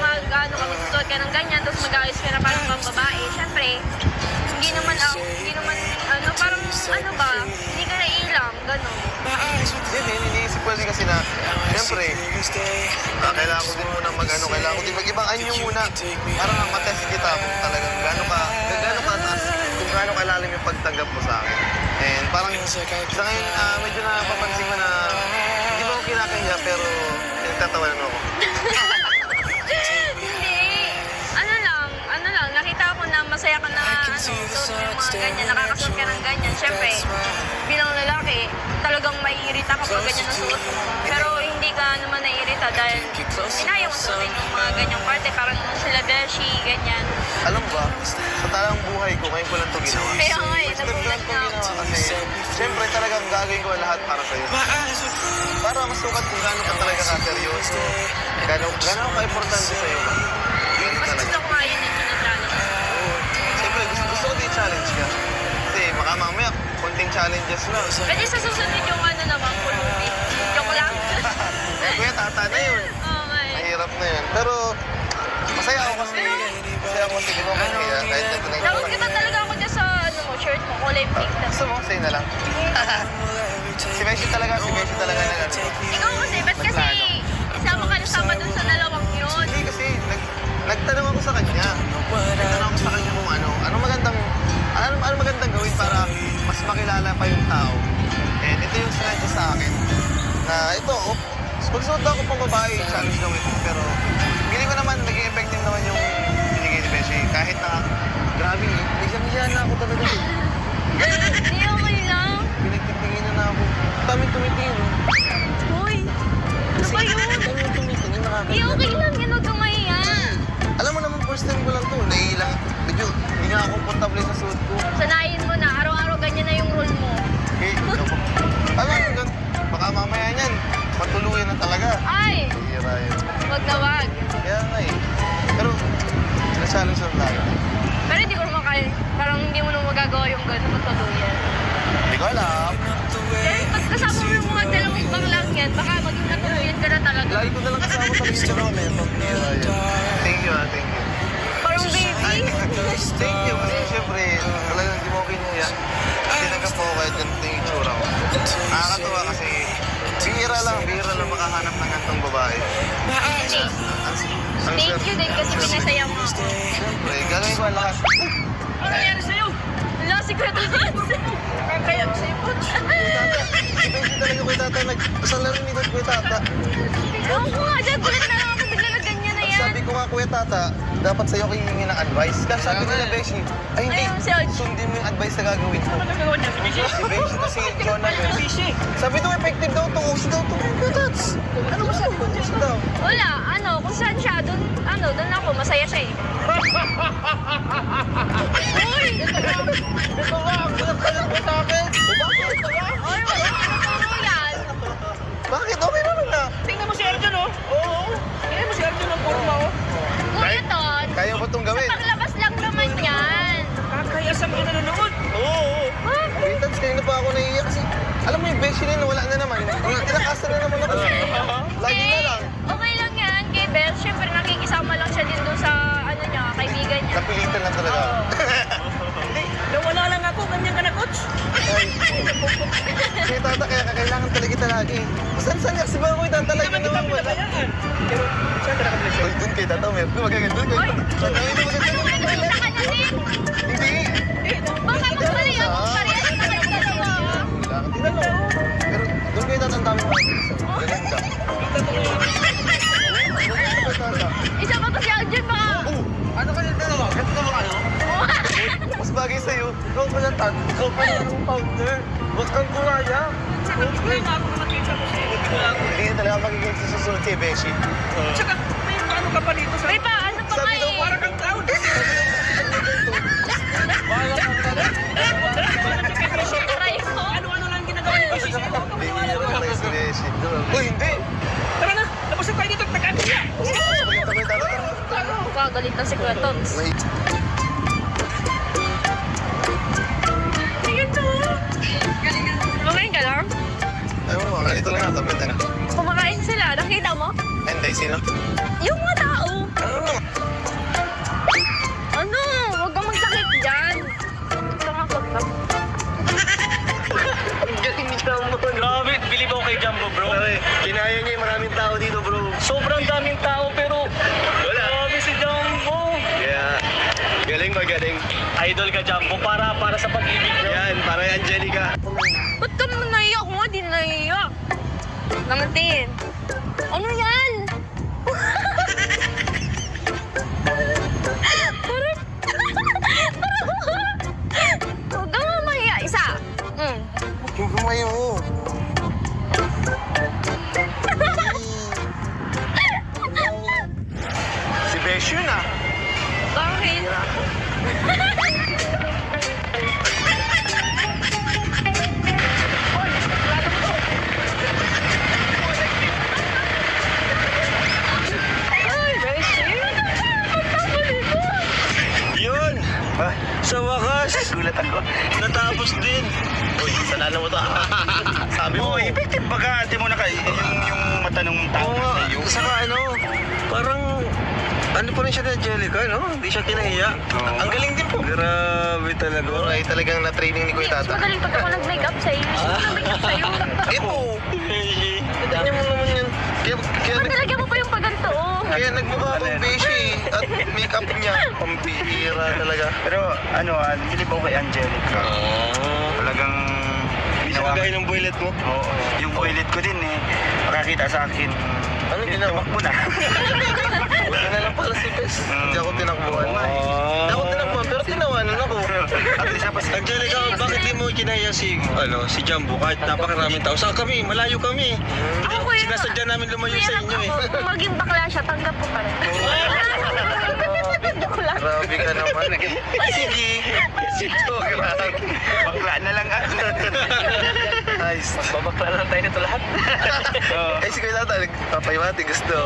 Speaker 2: mag-ano ka, magsusuot ka ng ganyan, tapos mag-ayos ka na parang pang babae. Siyempre, hindi naman, ano, parang, ano ba, hindi ka nailang, gano'n.
Speaker 3: Hindi, iniisip ko kasi na, siyempre, kailangan ko din muna kailangan ko din mag-ibang anyo muna. Parang matest kita kung talagang gaano kataas, kung gaano kalalim yung pagtanggap mo sa akin. And parang, sa ngayon, medyo napapansin ko na, hindi mo ako kinakahiya, pero pinagtatawanan ako.
Speaker 2: Hindi. Ano lang, nakita ko na masaya ka na, suot mo yung mga ganyan, nakakasuot ka ng ganyan. Siyempre, bilang lalaki, talagang maiirita kapag ganyan ang suot mo. Pero hindi ka naman naiirita dahil inaya mo suotin yung mga ganyang parte, parang sila beshi, ganyan.
Speaker 3: Alam mo ba, sa talang buhay ko, ngayon ko lang ito ginawa.
Speaker 2: Kaya nga eh, nagulat na ako.
Speaker 3: Kasi, siyempre talagang gagawin ko ang lahat para sa'yo. Para masukat kung gaano ka talaga ka-seryoso, gaano ka-importante sa'yo ba. Yun
Speaker 2: Mas
Speaker 3: talaga.
Speaker 2: gusto ko nga yun yung challenge.
Speaker 3: Oo. Siyempre, gusto ko din challenge ka. Kasi baka mamaya, konting challenges na.
Speaker 2: Pwede sa susunod yung ano naman, pulubi. Joke lang.
Speaker 3: Kuya, tata na yun.
Speaker 2: Oh my.
Speaker 3: Mahirap na yun. Pero, masaya ako kasi di mo kaya kahit ito na
Speaker 2: Tawag kita talaga ako dyan sa ano mo, shirt mo, kulay pink na.
Speaker 3: Gusto mo, sa'yo na lang. Si Messi talaga na ano.
Speaker 2: Ikaw kasi, ba't kasi sama ka nasama dun sa dalawang yun?
Speaker 3: Hindi kasi, nagtanong ako sa kanya. Nagtanong ako sa kanya kung ano magandang gawin para mas makilala pa yung tao. And ito yung sinadya sa akin. Na ito, magsuot ako pang babae, challenge lang ito. Pero, feeling ko naman, naging effective naman yung binigay ni Messi. nga ako komportable sa suot ko.
Speaker 2: Sanayin mo na, araw-araw ganyan na yung role mo.
Speaker 3: Eh, alam mo yun, baka mamaya niyan, matuluyan na talaga.
Speaker 2: Ay,
Speaker 3: Hira yun.
Speaker 2: wag na wag.
Speaker 3: Kaya nga eh. Pero, challenge lang tayo.
Speaker 2: Pero hindi ko naman kaya, parang hindi mo naman magagawa yung gano'n magtuluyan.
Speaker 3: Hindi ko alam.
Speaker 2: Kasi pag kasama mo yung mga dalawang bang lang yan, baka maging natuluyan ka na talaga.
Speaker 3: Lagi ko na lang kasama sa lista ko. Hira yun. Thank you thank you.
Speaker 2: Parang baby.
Speaker 3: Thank you. Kasi syempre, talagang hindi mo kinuya. Tinagap po ako kahit ganito yung itsura ko. Nakakatawa kasi bihira lang makahanap ng gantong babae.
Speaker 2: Thank you din kasi pinasaya mo ako.
Speaker 3: Siyempre, gagawin ko ang lahat.
Speaker 2: Ano nangyari sa'yo? Wala, secret hands. Kaya ko sa'yo po.
Speaker 3: Si Benji talaga ko tata. Nagpasal na rin nito ko tata.
Speaker 2: Oo ko nga, dyan gulat na lang ako bigla na ganyan na yan.
Speaker 3: Sabi ko nga kuya tata, dapat sa'yo kayo hihingi ng advice. Kasi sabi nila Beshi, ay hindi,
Speaker 2: Ayun, si Arj.
Speaker 3: sundin mo yung advice na gagawin ko. Si Beshi kasi Jonah yun. Sabi daw effective daw to, uso daw to. Kuya Tats, ano ba sabi ko? Uso daw.
Speaker 2: Wala, kung saan siya, doon ako, masaya siya eh. Uy!
Speaker 3: Ito nga, ang kulat mo sa akin.
Speaker 2: Uy, wala ka na yan.
Speaker 3: Bakit? Okay naman na.
Speaker 5: Tingnan mo si Arjun, oh. Oo. Tingnan mo si Arjun ang forma, oh.
Speaker 2: Kuya Ton,
Speaker 3: Kaya ba itong gawin?
Speaker 2: paglabas lang naman yan.
Speaker 5: Kakaya sa mga nanonood.
Speaker 3: Oo.
Speaker 2: Ha?
Speaker 3: Kuya Tats, kanina pa ako naiiyak kasi alam mo yung Beshi na wala na naman. Tinakasa na naman ako. Lagi na lang.
Speaker 2: Okay lang yan kay Beth. Siyempre nakikisama lang siya din doon sa kaibigan niya.
Speaker 3: Napilitan lang talaga.
Speaker 5: Hindi, nawala lang ako. Ganyan ka na, coach.
Speaker 3: Ay, kaya tata, kaya kailangan talaga kita lagi. Saan kasi ba ako itatalaga
Speaker 5: Hindi
Speaker 3: naman
Speaker 5: naman
Speaker 3: wala?
Speaker 5: kita pinabayaan. Pero, saan ka nakabalik
Speaker 3: Uy, dun kay tata, may magaganda.
Speaker 2: Oy!
Speaker 3: Hindi
Speaker 2: Nakita ka na din.
Speaker 3: Hindi.
Speaker 2: Baka magmali ako. Parehas na kayo dalawa.
Speaker 3: Kailangan tinalaw. Pero dun kay tata, ang dami mo. Magaganda.
Speaker 2: Isa pa to si Arjun ba?
Speaker 3: Ano ka yung dalawa? Ganito mo kayo? Mas bagay sa'yo. Ikaw pa lang tan. Ikaw pa lang ang founder. Huwag kang kumaya.
Speaker 5: Hindi nga ako nakakita ko sa'yo.
Speaker 3: Hindi talaga magiging susunod kay Beshi.
Speaker 5: Tsaka, may ano ka pa dito sa...
Speaker 2: May pa, ano pa
Speaker 3: Sabi daw,
Speaker 2: kayo?
Speaker 5: Parang kang cloud.
Speaker 2: Try ko.
Speaker 5: Ano-ano lang ginagawa ni Beshi sa'yo. Huwag ka maniwala
Speaker 3: Hindi
Speaker 5: doon.
Speaker 3: naman si Beshi. Uy, hindi.
Speaker 5: Tara na, tapos na tayo dito. Nagkakaya.
Speaker 3: Pagkita ko yung tata.
Speaker 2: Kagalit na si Kuya Tons.
Speaker 3: Wait.
Speaker 2: Sige to. Kumakain ka lang?
Speaker 3: Ay mo, ito lang nata. Pwede na.
Speaker 2: Kumakain sila. Nakita mo?
Speaker 3: Hindi, sino?
Speaker 2: Yung mga tao.
Speaker 3: Ano?
Speaker 2: Ano? Huwag kang magsakit dyan. Nakakot lang.
Speaker 5: Grabe, believe ako kay Jumbo, bro.
Speaker 3: Pare, kinaya niya yung maraming tao dito, bro.
Speaker 5: Sobrang daming tao, pero...
Speaker 3: Wala.
Speaker 5: Grabe si Jumbo.
Speaker 3: Kaya, galing magaling.
Speaker 5: Idol ka, Jumbo, para sa pag-ibig niyo.
Speaker 3: Yan, para kay Angelica.
Speaker 2: Ba't ka naman naiyak? Ako nga, di naiyak. Namantin. Ano yan? Parang... Huwag kang mamaya. Isa.
Speaker 3: Yung kumayo mo. Si Besh yun ah.
Speaker 2: Bakit? Ay, Beshi.
Speaker 1: Yun! Sa wakas!
Speaker 3: Gulat ako.
Speaker 1: Natapos din!
Speaker 3: Uy, sanala mo to ah. Sabi mo,
Speaker 1: Oo, effective baka ate mo na kayo. Yung matanong tao
Speaker 3: Oo
Speaker 1: na
Speaker 3: nga,
Speaker 1: sa'yo.
Speaker 3: saka ano, parang ano pa rin siya na Angelica, no? Hindi siya kinahiya.
Speaker 1: Oo.
Speaker 3: Ang galing din po. Grabe talaga. Ay, talagang na-training ni Kuya
Speaker 2: Mas
Speaker 3: Tata.
Speaker 2: magaling pag ako nag-makeup sa'yo. Nag-makeup sa'yo.
Speaker 3: Ito! Tignan mo naman yan. Kaya,
Speaker 2: Nalagyan mo pa yung paganto, oh.
Speaker 3: kaya nagmukha akong beshi at make-up niya. Pampihira talaga.
Speaker 1: Pero ano, bilib ako kay Angelica. Talagang ginawa ko.
Speaker 3: ng boylet mo?
Speaker 1: Oo, yung toilet ko din eh. Makakita sa akin.
Speaker 3: Ano ginawa?
Speaker 1: Tumakbo na.
Speaker 3: Wala na lang pala si Bes. Hindi ako tinakbuhan. Hindi ako tinakbuhan, pero tinawanan ako.
Speaker 1: At isa pa si
Speaker 7: Angelica, bakit di mo kinaya si Jumbo kahit napakaraming tao? Saan kami? Malayo kami.
Speaker 2: Ako, kuya.
Speaker 7: Sinasadya namin lumayo sa inyo eh.
Speaker 2: Ako, kung maging bakla siya, tanggap ko pa rin. Joke lang.
Speaker 3: Grabe ka naman. Sige. Joke lang.
Speaker 1: Bakla na lang ako.
Speaker 3: Nice.
Speaker 5: Magbabakla lang tayo nito lahat.
Speaker 3: Ay, si Kuya Tata, nagpapayamati. Gusto.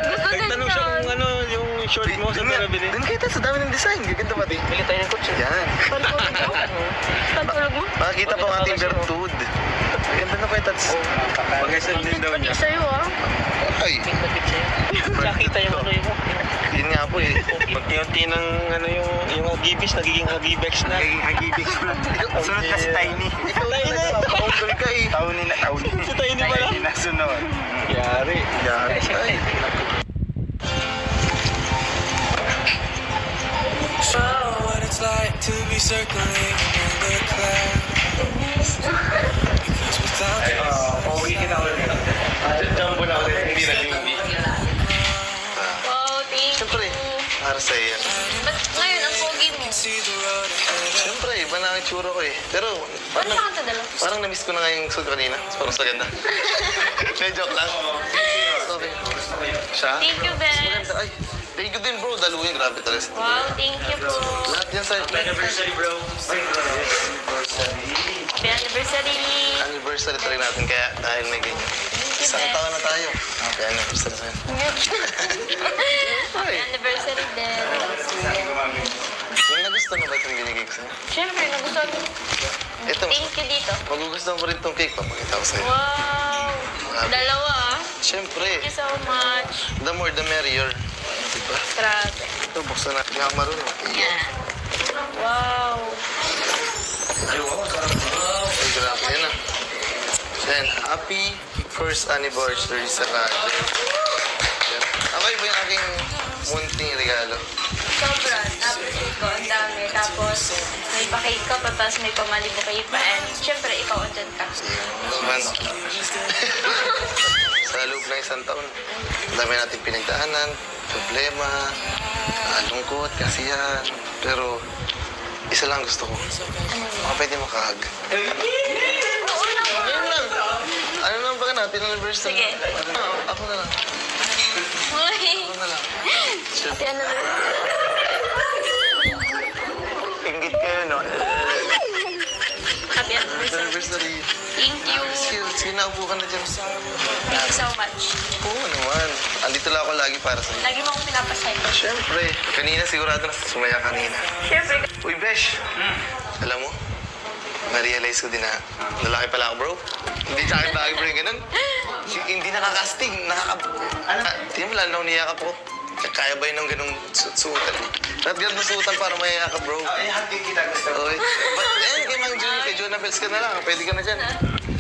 Speaker 2: Gusto din
Speaker 7: Tanong siya
Speaker 2: yan.
Speaker 7: kung ano, yung short mo sa nabili.
Speaker 3: Doon kita sa dami ng design. Gaganda pati.
Speaker 5: Bili tayo ng kotse.
Speaker 3: Yan.
Speaker 2: Saan tulog mo?
Speaker 3: Makikita po ang ating virtud. Ganda na Kuya Tats.
Speaker 7: Pag-isip din daw niya.
Speaker 2: Pati sa'yo ah.
Speaker 3: Ay,
Speaker 5: Pink na picture. Nakita yung ano yun.
Speaker 3: yun nga po eh.
Speaker 7: Pagkiunti ng ano yung agibis, nagiging agibex na.
Speaker 1: Naging agibig ko lang. Sunod na si Tiny.
Speaker 3: Ikaw na napaka-humble ka eh.
Speaker 1: Tauni na tauni.
Speaker 7: Si Tiny pala.
Speaker 1: Tiny na sunod.
Speaker 7: Yari.
Speaker 3: Yan. Ay.
Speaker 6: Show what it's like to be circling in the clouds. Because without
Speaker 7: Jumbo na ulit, hindi na hindi.
Speaker 2: Wow, thank
Speaker 3: Siyempre,
Speaker 2: you.
Speaker 3: para sa iyo.
Speaker 2: Ba't ngayon ang pogi mo?
Speaker 6: see the road ahead.
Speaker 3: Siyempre, iba na ang itsura ko eh. Pero,
Speaker 2: Ba't saan ka dala?
Speaker 3: parang na-miss ko na nga yung suit kanina. Parang sa ganda. May joke lang. Okay. Siya?
Speaker 2: Thank you, Bes.
Speaker 3: Maganda. Ay, thank you din bro. Daluhin, grabe talaga.
Speaker 2: Wow, thank you po.
Speaker 3: Lahat yan sa...
Speaker 7: Anniversary bro.
Speaker 2: Happy anniversary.
Speaker 3: Anniversary talaga natin. Kaya dahil may ganyan.
Speaker 2: Thank you,
Speaker 3: Isang
Speaker 2: Bes.
Speaker 3: taon na tayo. Happy anniversary sa'yo.
Speaker 2: Happy anniversary din.
Speaker 3: Yung nagustuhan mo ba itong binigay ko sa'yo?
Speaker 2: Siyempre, nagustuhan ko.
Speaker 3: Ito,
Speaker 2: Thank you dito.
Speaker 3: magugustuhan ko rin itong cake. Papakita ko sa'yo.
Speaker 2: Wow. Dalawa ah.
Speaker 3: Siyempre,
Speaker 2: Thank you so much.
Speaker 3: the more the merrier. Diba?
Speaker 2: Grabe.
Speaker 3: Ito, buksan na. Hindi ako marunong.
Speaker 2: Yan. Wow.
Speaker 3: Ay, grabe. Yan na. Yan. Happy first anniversary sa Raja. Yan. Ako iba yung aking munting regalo.
Speaker 2: Sobra. Appreciate ko. Ang dami. Tapos, may pa-cake ka pa, tapos may pamalibo kayo pa. And, syempre, ikaw andyan ka.
Speaker 3: Naman. Sa loob ng isang taon, ang dami natin pinagdaanan, problema, lungkot, kasiyahan. Pero, isa lang gusto ko. Baka pwede makahag.
Speaker 2: Oo naman.
Speaker 3: Ayun lang. Ano naman ba natin anniversary?
Speaker 2: Sige.
Speaker 3: Ako na lang.
Speaker 2: Uy.
Speaker 3: Ako na lang.
Speaker 2: Happy anniversary.
Speaker 3: Ingit kayo, no?
Speaker 2: Happy anniversary.
Speaker 3: Anniversary.
Speaker 2: Thank you.
Speaker 3: Sige, naupo ka na dyan.
Speaker 2: Thank you so much.
Speaker 3: Oo naman. Andito lang ako lagi para sa'yo.
Speaker 2: Lagi mo akong pinapasaya.
Speaker 3: Siyempre. Kanina sigurado na sumaya kanina.
Speaker 2: Syempre.
Speaker 3: Uy, Besh. Alam mo, na-realize ko din na lalaki pala ako, bro. Hindi sa akin lagi, bro, yung ganun. Hindi nakakastig. Ano? Tingnan mo, lalo na niyakap ko. Kaya ba yun ng ganung suotan? Lahat ganun suotan para mayayakap, bro.
Speaker 1: Ay, hati kita gusto.
Speaker 3: Okay. But, kay Mang Junior, kay Jonah Bells ka na lang. Pwede ka na dyan.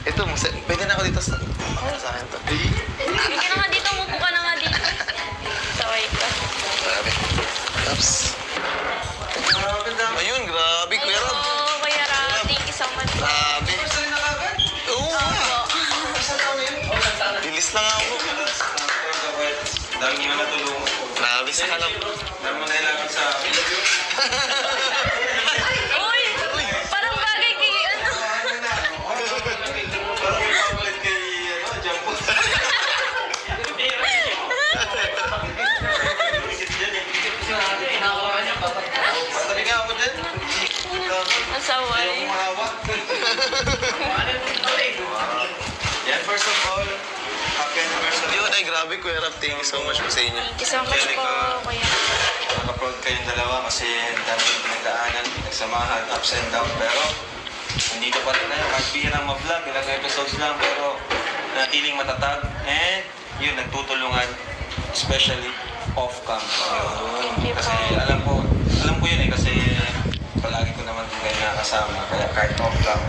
Speaker 3: Ito, pwede na ako dito sa... Para sa akin to.
Speaker 2: Hindi ka na nga dito. Umupo ka na nga dito. Saway ka.
Speaker 3: Grabe. Taps. Ayun, grabe, Kuya Rob.
Speaker 2: Oo, Kuya Rob. Thank you so much.
Speaker 3: Grabe. Oo nga. Bilis lang ako.
Speaker 7: Dami niyo natulungan.
Speaker 3: Grabe sa hanap.
Speaker 7: Dami mo nailangan sa akin.
Speaker 2: Uy! Parang bagay kay ano.
Speaker 7: Parang may papalit kay Jumbo.
Speaker 3: Patabi nga ako dyan.
Speaker 2: Ang saway.
Speaker 3: Mahawak.
Speaker 7: Yan, first of all, happy anniversary.
Speaker 3: Yun, ay grabe, Kuya Rob. Thank you so much po sa inyo.
Speaker 2: Thank you so much po, Kuya.
Speaker 7: Nakaproud kayong dalawa kasi dami yung pinagdaanan, nagsamahan, ups and down. Pero, nandito pa rin kayo. Kahit bihirang ma-vlog, ilang episodes lang, pero natiling matatag. And, yun, nagtutulungan, especially off-cam.
Speaker 2: Thank you po.
Speaker 7: Kasi alam ko yun eh, kasi palagi ko naman din kayo nakasama. Kaya kahit off-cam,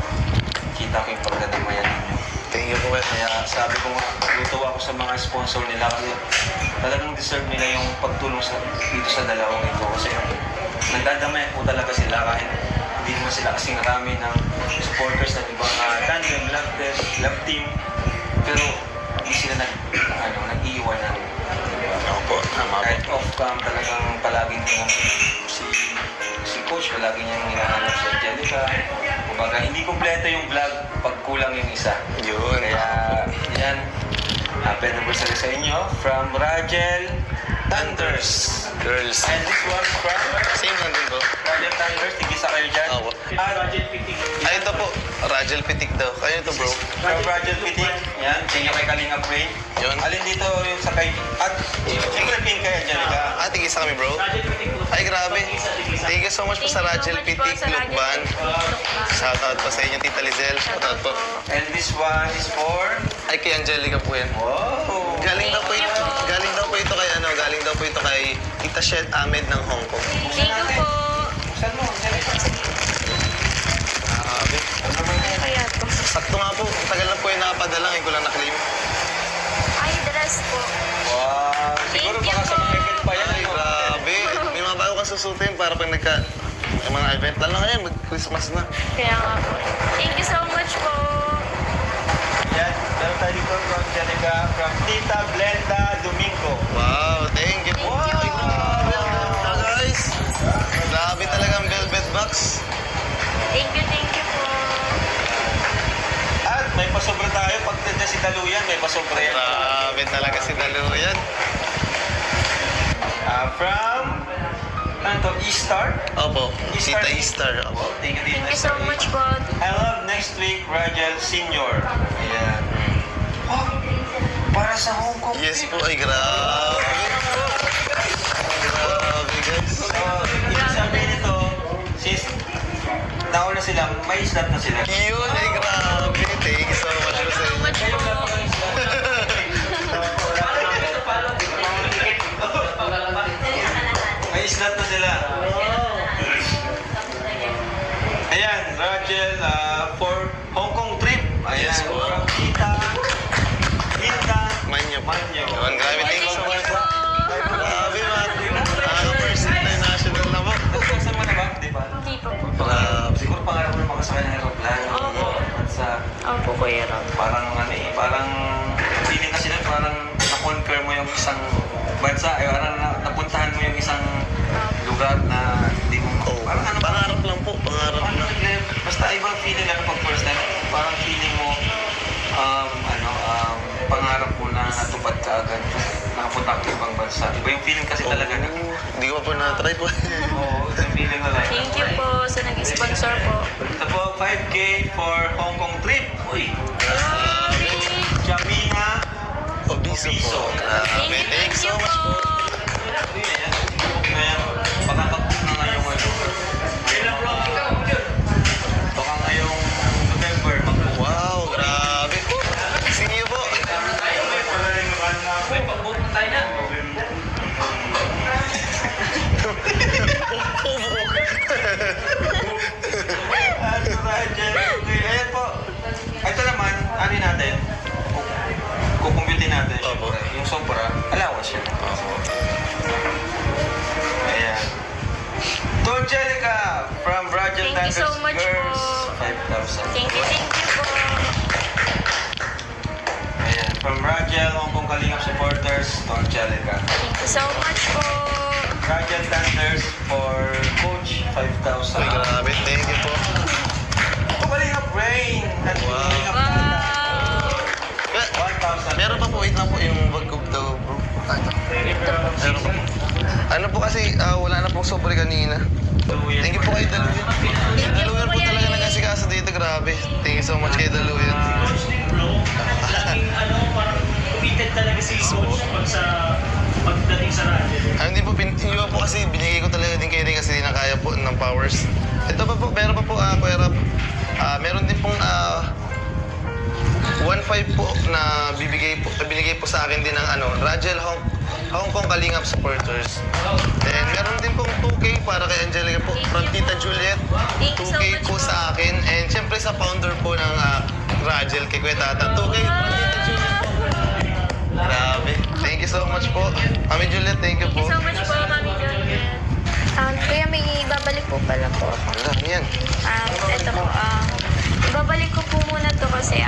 Speaker 7: kita ko yung pagdadamayan ninyo.
Speaker 3: Thank you po, Kuya.
Speaker 7: Kaya sabi ko nga, natutuwa ako sa mga sponsor nila kasi talagang deserve nila yung pagtulong dito sa dalawang ito. Kasi nagdadamayan po talaga sila kahit hindi naman sila kasing marami ng supporters ng ibang tandem, love team. Pero hindi sila nag-iiwan ng
Speaker 3: Opo, tama po.
Speaker 7: kahit off-cam talagang palagi niyang si coach, palagi niyang hinahanap si Angelica. Kumbaga, hindi kompleto yung vlog pag kulang yung isa.
Speaker 3: Yun.
Speaker 7: Kaya, yan. Happy anniversary sa inyo from Rajel Thunders.
Speaker 3: Girls.
Speaker 7: And this one from
Speaker 3: Same lang din po.
Speaker 7: Project Thunders. Tigisa kayo dyan.
Speaker 3: Opo.
Speaker 7: Project Pitik.
Speaker 3: Ay, ito po. Rajel Pitik daw. Kayo ito, bro.
Speaker 7: From Project Pitik. Yan. Thank you kay Kalinga Brain.
Speaker 3: Yun.
Speaker 7: Alin dito yung sa kay... At siyempre pin kay Angelica.
Speaker 3: Tigisa kami, bro. Ay, grabe. Thank you so much po sa Rajel Pitik, Lukban. Shoutout po sa inyo, Tita Lizelle. Shoutout po.
Speaker 7: And this one is for...
Speaker 3: Ay, kay Angelica po yan.
Speaker 7: Wow!
Speaker 3: Galing daw po ito kay ano, galing daw po ito kay Tita Shed Ahmed ng Hong Kong.
Speaker 2: Thank you po.
Speaker 7: Saan mo?
Speaker 3: Grabe.
Speaker 2: Ano kaya to?
Speaker 3: Sakto nga po, tagal na po yung nakapadala, ngayon ko lang na-claim.
Speaker 2: Ay, dress po.
Speaker 7: Wow! Siguro
Speaker 2: Thank you
Speaker 7: baka sa
Speaker 2: po.
Speaker 7: mga event pa yan.
Speaker 3: Ay, grabe. May mga bago kang susutin para pag yung mga event lang ngayon, mag-Christmas na.
Speaker 2: Kaya nga po. Thank you so much po.
Speaker 7: Yan. Meron tayo dito from Angelica, from Tita Blenda Domingo.
Speaker 3: Wow, thank you po.
Speaker 2: Thank you.
Speaker 3: Ay, grabe, guys. Grabe talaga ang velvet box.
Speaker 2: Thank you po.
Speaker 7: At may pasobra tayo. Pag nandiyan si Daluyan, may pasobra yan.
Speaker 3: Grabe talaga si Daluyan.
Speaker 7: From... Ano to? E-Star?
Speaker 3: Opo, Tita Easter. Opo.
Speaker 7: Thank you,
Speaker 2: Thank you so much po.
Speaker 7: I love next week, Rajel Senior. Ayan. Oh, para sa Hong Kong.
Speaker 3: Yes po, ay grabe. Grabe, guys.
Speaker 7: So, ibig sabihin nito, since nauna sila, may slot na sila.
Speaker 3: Yun, ay grabe. Thank you so much
Speaker 2: Thank you
Speaker 3: po sa
Speaker 2: so
Speaker 3: inyo.
Speaker 2: much po.
Speaker 7: May slot na sila. Ayan, Rachel, for Hong Kong trip. Ayan,
Speaker 3: Yes, po.
Speaker 7: from Tita
Speaker 3: Manyo po.
Speaker 7: Manyo.
Speaker 3: Yun, grabe. Thank you so much po.
Speaker 2: po.
Speaker 3: Grabe, man. First international na po.
Speaker 7: Kasama na ba? Di ba?
Speaker 2: Hindi pa po.
Speaker 3: Grabe.
Speaker 7: Siguro pangarap mo na makasakay ng aeroplano.
Speaker 2: Opo.
Speaker 7: At sa
Speaker 2: Opo, Kuya Ram.
Speaker 7: parang ano eh, parang feeling kasi na parang na-conquer mo yung isang bansa, eh, parang napuntahan mo yung isang lugar na hindi mo,
Speaker 3: Oh,
Speaker 7: parang ano,
Speaker 3: pangarap lang po, pangarap
Speaker 7: parang,
Speaker 3: lang.
Speaker 7: basta ibang feeling ano pag first time, parang feeling mo, pangarap mo na natupad ka agad, nakapunta ka sa ibang bansa. Iba yung feeling kasi talaga na,
Speaker 3: Hindi ko pa po na-try po.
Speaker 7: oo, yung feeling na lang.
Speaker 2: Thank you po sa nag-sponsor po.
Speaker 7: Ito po, 5K for Hong Kong trip. Uy, Jamina.
Speaker 3: Obiso po. Grabe. Thank you so much po.
Speaker 7: Ayan, ngayon, baka pag-book na ngayong baka ngayong November, mag-book.
Speaker 3: Wow, grabe. See you po.
Speaker 7: May pag-book na tayo na. Ano ba dyan? Ayan po. Ito naman, ano natin? Kukumputin natin.
Speaker 3: Opo.
Speaker 7: Yung sobra, allowance yun. Ayan. To Angelica from Rajel
Speaker 2: Thank you so
Speaker 7: Dancers
Speaker 2: much
Speaker 7: Girls,
Speaker 2: po.
Speaker 7: 5,000.
Speaker 2: Thank you po.
Speaker 7: Ayan. From Rajel, Hong Kong Kalingap supporters, to Angelica.
Speaker 2: Thank you so much po.
Speaker 7: Rajel Dancers for Coach, 5,000.
Speaker 3: Ay, grabe. Thank you po.
Speaker 7: To Kalingap Rain, at
Speaker 3: Wow.
Speaker 7: Kalingap
Speaker 2: Wow.
Speaker 3: Eh,
Speaker 7: 1,000.
Speaker 3: Meron pa po, wait lang po yung bagkog daw, bro. Meron pa po. Ano po kasi, wala na pong sobre kanina. Thank you po kay Daluyan. Daluyan po talaga nag-asikaso dito, grabe. Thank you so much kay Daluyan.
Speaker 8: Parang committed talaga si Coach pagdating sa radyo.
Speaker 3: Hindi po, yun po kasi binigay ko talaga din kay Ray kasi di na kaya po ng powers. Ito pa po, meron pa po, Kuya Rap. Meron din pong 1.5 po na binigay po sa akin din ng Rajel Hong Kong Kalingap supporters. Then meron din pong 2K para kay Angelica po from Tita Juliet.
Speaker 2: Thank you so
Speaker 3: 2K
Speaker 2: much
Speaker 3: po
Speaker 2: po.
Speaker 3: sa akin. And syempre sa founder po ng Rajel kay Kuya Tata. 2K from Tita Juliet po. Grabe. Thank you so much po. Mami Juliet, thank you
Speaker 2: Thank
Speaker 3: po.
Speaker 2: you so much po, Mami Juliet. Kuya, may ibabalik po pala po ako.
Speaker 3: Wala, yan.
Speaker 2: Ito po, ibabalik ko po muna to kasi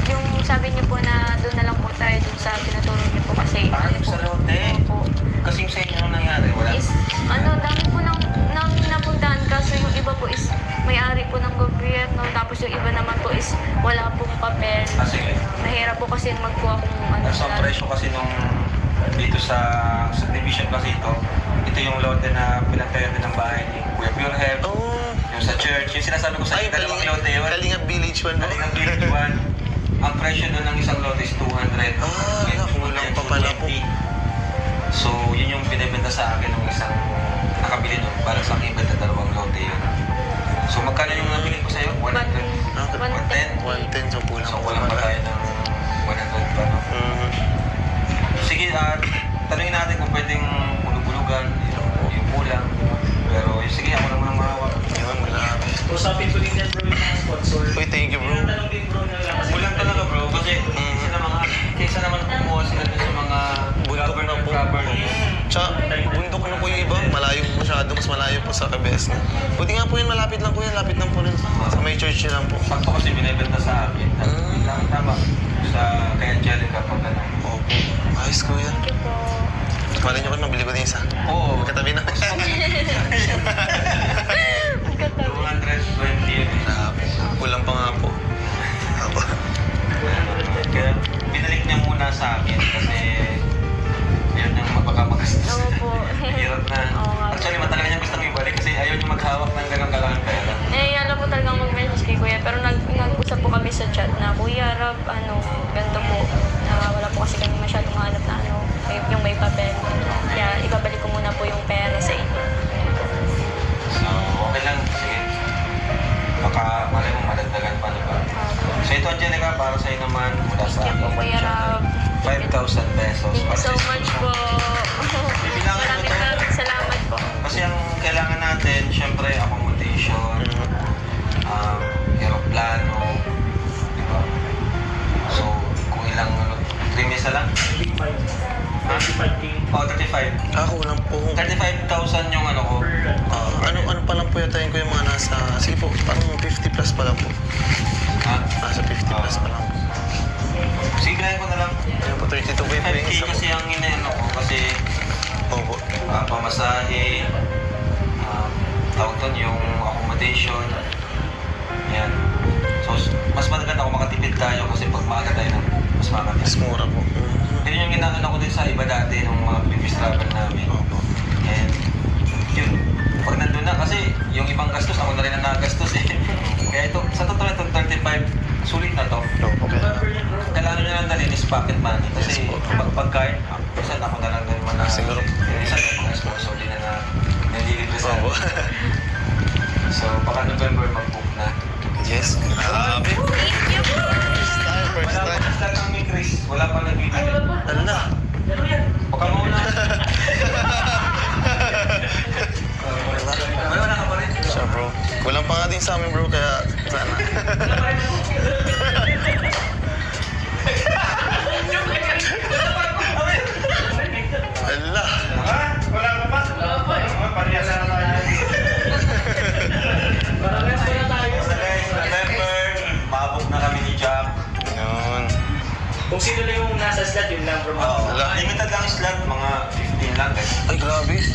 Speaker 2: yung sabi niyo po na doon na lang po tayo dun sa tinuturo niyo po kasi
Speaker 7: Yung sa lote.
Speaker 2: po
Speaker 7: Kasing sa inyo nung nangyari, wala.
Speaker 2: is dami po nang napuntahan kaso yung iba po is may-ari po ng gobyerno tapos yung iba naman po is wala pong papel.
Speaker 7: Sige.
Speaker 2: Mahirap po kasi magkuha kung
Speaker 7: So, ang presyo kasi nung dito sa vision kasi ito. Ito yung lote na pinatayo din ng bahay ni Kuya Pure Health.
Speaker 3: Oh.
Speaker 7: Yung sa church, yung sinasabi ko sa
Speaker 3: Ay,
Speaker 7: dalawang lote yun.
Speaker 3: Kalingap Village 1 ba?
Speaker 7: Kalingang Village 1. Ang presyo doon ng isang lote is 200.
Speaker 3: Kulang pa pala po.
Speaker 7: So, yun yung binibenta sa akin ng isang nakabili doon para sa akin ibenta dalawang lote yun. So, magkano yung nabili ko sa'yo? 100? 110?
Speaker 3: 110, so kulang
Speaker 7: So,
Speaker 3: pa
Speaker 7: walang pa
Speaker 3: pala.
Speaker 7: tayo ng 100 pa, no? Sige, tanungin natin kung pwedeng bulug-bulugan, yung kulang. Pero sige, ako naman ang mahawak.
Speaker 3: Yun, grabe.
Speaker 8: Usapin ko din yan bro yung mga sponsor.
Speaker 3: Uy, thank you bro.
Speaker 8: Tanong din bro na lang.
Speaker 7: Kulang talaga bro, kasi kaysa naman kumuha sila dun sa mga
Speaker 3: Bundok na po.
Speaker 7: property.
Speaker 3: Tsaka, bundok na po yung iba. Malayo masyado, mas malayo po sa KBS na. Buti nga po yun, malapit lang po yun. Lapit lang po rin sa may church lang po.
Speaker 7: Sakto kasi binibenta sa akin. Lang tama sa kay Angelica pag ano.
Speaker 3: Opo. Ayos kuya.
Speaker 2: Thank you po.
Speaker 3: Malay nyo ko, mabili ko din isa.
Speaker 7: Oo.
Speaker 3: Magkatabi na.
Speaker 2: Ang katabi.
Speaker 7: 220 yun eh.
Speaker 3: Grabe. Kulang pa nga po. Aba.
Speaker 7: Kaya binalik niya muna sa akin kasi ayaw niyang magpakamagastos.
Speaker 2: Oo po.
Speaker 7: Hirap na.
Speaker 2: Oo nga.
Speaker 7: Actually, matagal niyang gustong ibalik kasi ayaw niya maghawak ng ganang kalaking pera.
Speaker 2: Alam po talagang mag-message kay Kuya, pero nag-usap po kami sa chat na, Kuya Rob, ganito po, na wala po kasi kami masyadong hanap na yung may papel. Kaya ibabalik ko muna po yung pera sa inyo.
Speaker 7: So, okay lang. Sige. Baka malay mo madagdagan pa, diba? So, ito, Angelica, para sa'yo naman, mula sa
Speaker 2: Thank you po, Kuya Rob.
Speaker 7: 5,000 pesos.
Speaker 2: Thank you so much po.
Speaker 7: Bibilangin mo to.
Speaker 2: Maraming salamat po.
Speaker 7: Kasi ang kailangan natin, syempre, accommodation, aeroplano, di ba? So, kung ilang, 3 mesa lang?
Speaker 8: 35.
Speaker 7: Ha?
Speaker 8: 35K.
Speaker 7: Oh, 35.
Speaker 3: Kulang po.
Speaker 7: 35,000 yung ano ko.
Speaker 3: Ano pa lang po yata yun ko yung mga nasa, sige po, parang 50 plus pa lang po.
Speaker 7: Ha?
Speaker 3: Nasa 50 plus pa lang po.
Speaker 7: Sige, bilangin ko na lang.
Speaker 3: Ayun po, 32 po yung
Speaker 7: 5K
Speaker 3: isa po.
Speaker 7: kasi ang inaano ko kasi
Speaker 3: Opo.
Speaker 7: pamasahe, tawag doon yung accommodation. Yan. So, mas maganda kung makatipid tayo kasi pag maaga tayo na, mas
Speaker 3: Mas
Speaker 7: makatipid.
Speaker 3: mura po.
Speaker 7: Yun yung ginagawa ko din sa iba dati nung mga previous travel namin.
Speaker 3: Opo.
Speaker 7: And yun, pag nandun na kasi yung ibang gastos, ako na rin ang nagastos eh. Kaya ito, sa totoo itong 35, sulit na to.
Speaker 3: Opo.
Speaker 7: Kailangan nyo lang dalhin is pocket money. Kasi
Speaker 3: Yes po.
Speaker 7: pag pagkain, minsan ako na lang din man na...
Speaker 3: Siguro.
Speaker 7: Minsan may mga sponsor din na nandilibre sa
Speaker 3: Opo.
Speaker 7: So, baka November mag-book na.
Speaker 3: Yes. Grabe.
Speaker 2: Thank you po.
Speaker 3: First
Speaker 7: Wala pa
Speaker 3: time.
Speaker 7: start ang may Chris. Wala pa nagbibili.
Speaker 3: Ala.
Speaker 7: Baka mauna. Wala ka pa rin.
Speaker 3: Siya bro. Kulang pa nga din sa amin bro, kaya sana. Ala.
Speaker 7: Ha? Wala ka pa? Wala pa eh. Parehas na tayo. So guys, November, maabot na kami ni Jack.
Speaker 3: Yun.
Speaker 8: Kung sino lang yung nasa slot, yun lang bro.
Speaker 7: Oo.
Speaker 3: Wala.
Speaker 7: Limited lang yung slot, mga 15 lang guys.
Speaker 3: Ay, grabe.
Speaker 7: 15.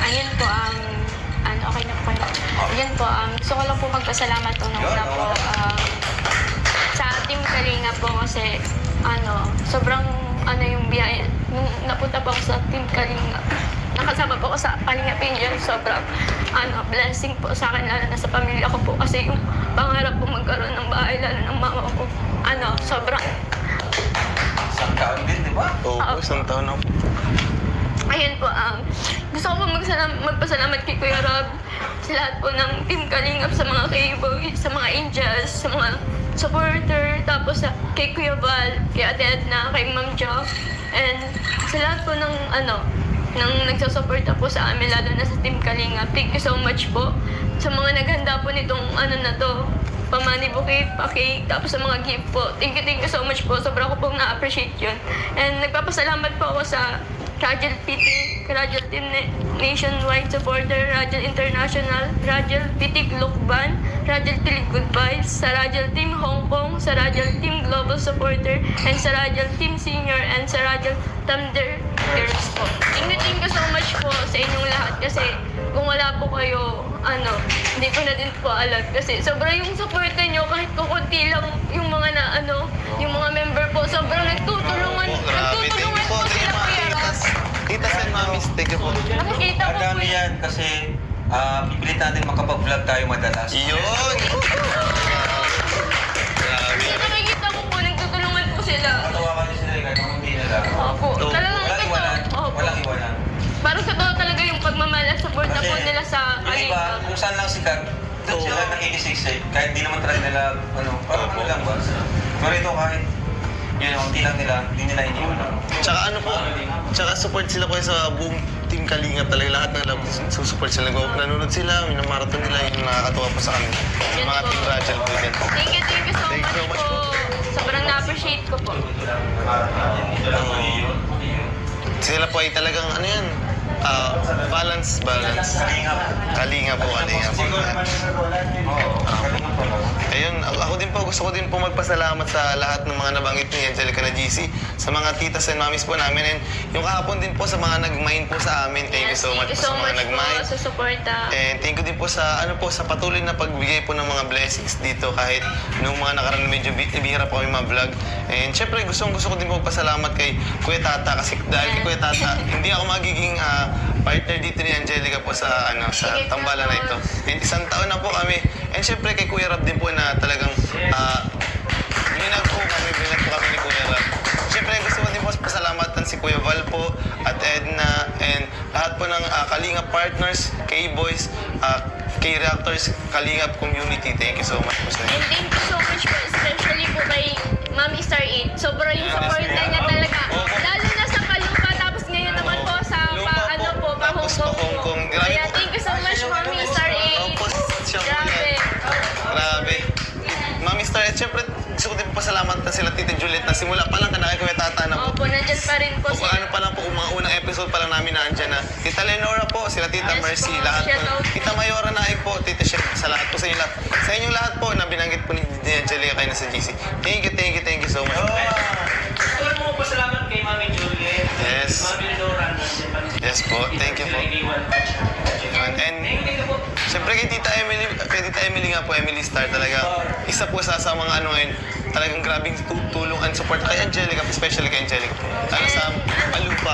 Speaker 2: Ayun po, okay na po kayo. Ayun po, gusto ko lang po magpasalamat una po sa Team Kalinga po kasi sobrang yung biyaya. Nung napunta po ako sa Team Kalinga, nakasama po ako sa Kalinga Angel, sobrang blessing po sa akin, lalo na sa pamilya ko po kasi yung pangarap po magkaroon ng bahay, lalo ng mama ko, sobrang
Speaker 7: Isang taon din, di ba?
Speaker 3: Oo, isang taon na po.
Speaker 2: ayun po, gusto ko po magpasalamat kay Kuya Rob, sa lahat po ng Team Kalingap, sa mga K-Boys, sa mga Angels, sa mga supporter, tapos kay Kuya Val, kay Ate Edna, kay Ma'am Jo, and sa lahat po ng nang nagsusuporta po sa amin, lalo na sa Team Kalingap. Thank you so much po sa mga naghanda po nitong na to, pamani bouquet, pa-cake, tapos sa mga gift po. Thank you so much po. Sobrang ko pong na-appreciate yun. And nagpapasalamat po ako sa Rajal PT, Rajal Team Nationwide Supporter, Rajal International, Rajal PT Glokban, Rajal Team Good Vibes, sa Rajal Team Hong Kong, sa Rajal Team Global Supporter, and sa Rajal Team Senior, and sa Rajal Thunder Girls po. Thank you so much po sa inyong lahat kasi kung wala po kayo, hindi ko na din po alam kasi sobra yung support niyo kahit kukunti lang yung mga yung mga member po, sobra
Speaker 3: Thank you po.
Speaker 2: Nakikita ko
Speaker 7: Ang
Speaker 2: po
Speaker 7: dami yan kasi pipilit natin makapag-vlog tayo madalas.
Speaker 3: Yun! Grabe.
Speaker 2: Kasi nakikita ko po, nagtutulungan po sila.
Speaker 7: Matawakan niyo sila kahit kung hindi nila.
Speaker 2: Opo. Talagang
Speaker 7: Walang iwanan.
Speaker 2: ito. Opo.
Speaker 7: Walang iwanan.
Speaker 2: Parang totoo talaga yung pagmamahal at support na po nila sa
Speaker 7: yung iba,
Speaker 2: Kalinga.
Speaker 7: kung saan lang sikat, doon sila nakikisiksik. Kahit di naman try nila, parang ano lang ba? Pero ito kahit, yun, hindi lang nila, hindi nila iniwan.
Speaker 3: Tsaka ano po, tsaka support sila ko sa buong Team Kalingap talaga. Lahat ng love, susupport sila. Nanonood sila, minamarathon nila yung nakakatuwa po sa kanila. Yung mga Team Rachel po din.
Speaker 2: Thank you so much po. Sobrang na-appreciate ko po.
Speaker 3: Sila po ay talagang ano yan, balance. Kalinga po. Ayun, ako din po, gusto ko din po magpasalamat sa lahat ng mga nabanggit ni Angelica na GC, sa mga titas and mamis po namin, and yung kahapon din po sa mga nag-mind po sa amin. Thank you so much po sa mga nag-mind.
Speaker 2: Sa suporta.
Speaker 3: And thank you din po sa sa patuloy na pagbigay po ng mga blessings dito kahit nung mga nakaraan medyo bihira po kami ma-vlog. And syempre gusto ko din po magpasalamat kay Kuya Tata kasi dahil kay Kuya Tata hindi ako magiging partner dito ni Angelica po sa sa tambalan na ito. And isang taon na po kami. And syempre kay Kuya Rab din po na talagang binag po kami ni Kuya Rab. Syempre gusto ko din po pasalamatan si Kuya Val po at Edna and lahat po ng Kalingap partners, K-Boys, K-Reactors, Kalingap community. Thank you so much po sa inyo.
Speaker 2: And thank you so much po, especially po kay Mami Star 8. Sobrang yung support na niya talaga. Lalo na sa Kalupa, tapos ngayon naman po sa
Speaker 3: Hong Kong.
Speaker 2: Kaya thank you so much, Mami Star 8.
Speaker 3: Grabe. Mami Star, at syempre gusto ko din po pasalamatan sila Tita Juliet na simula pa lang kanaka Kuya Tata na po.
Speaker 2: Opo, nandyan pa rin po
Speaker 3: Kung ano pa lang po, kung mga unang episode pa lang namin na andyan na. Tita Lenora po, sila Tita
Speaker 2: Yes
Speaker 3: Mercy,
Speaker 2: po,
Speaker 3: lahat po.
Speaker 2: shout out.
Speaker 3: Tita Mayora Naik po, Tita Chef, sa lahat po sa inyo lahat. Sa inyong lahat po na binanggit po ni Angelica kayo na sa GC. Thank you so much.
Speaker 8: Gusto mo pasalamat kay Mami Juliet.
Speaker 3: Yes.
Speaker 8: Mami Lenora.
Speaker 3: Yes po, thank you po. And siyempre kay Tita Emily nga po, Emily Star talaga. Isa po sa mga ngayon, talagang grabing tulong and support kay Angelica, especially kay Angelica. Lalo sa Malupa.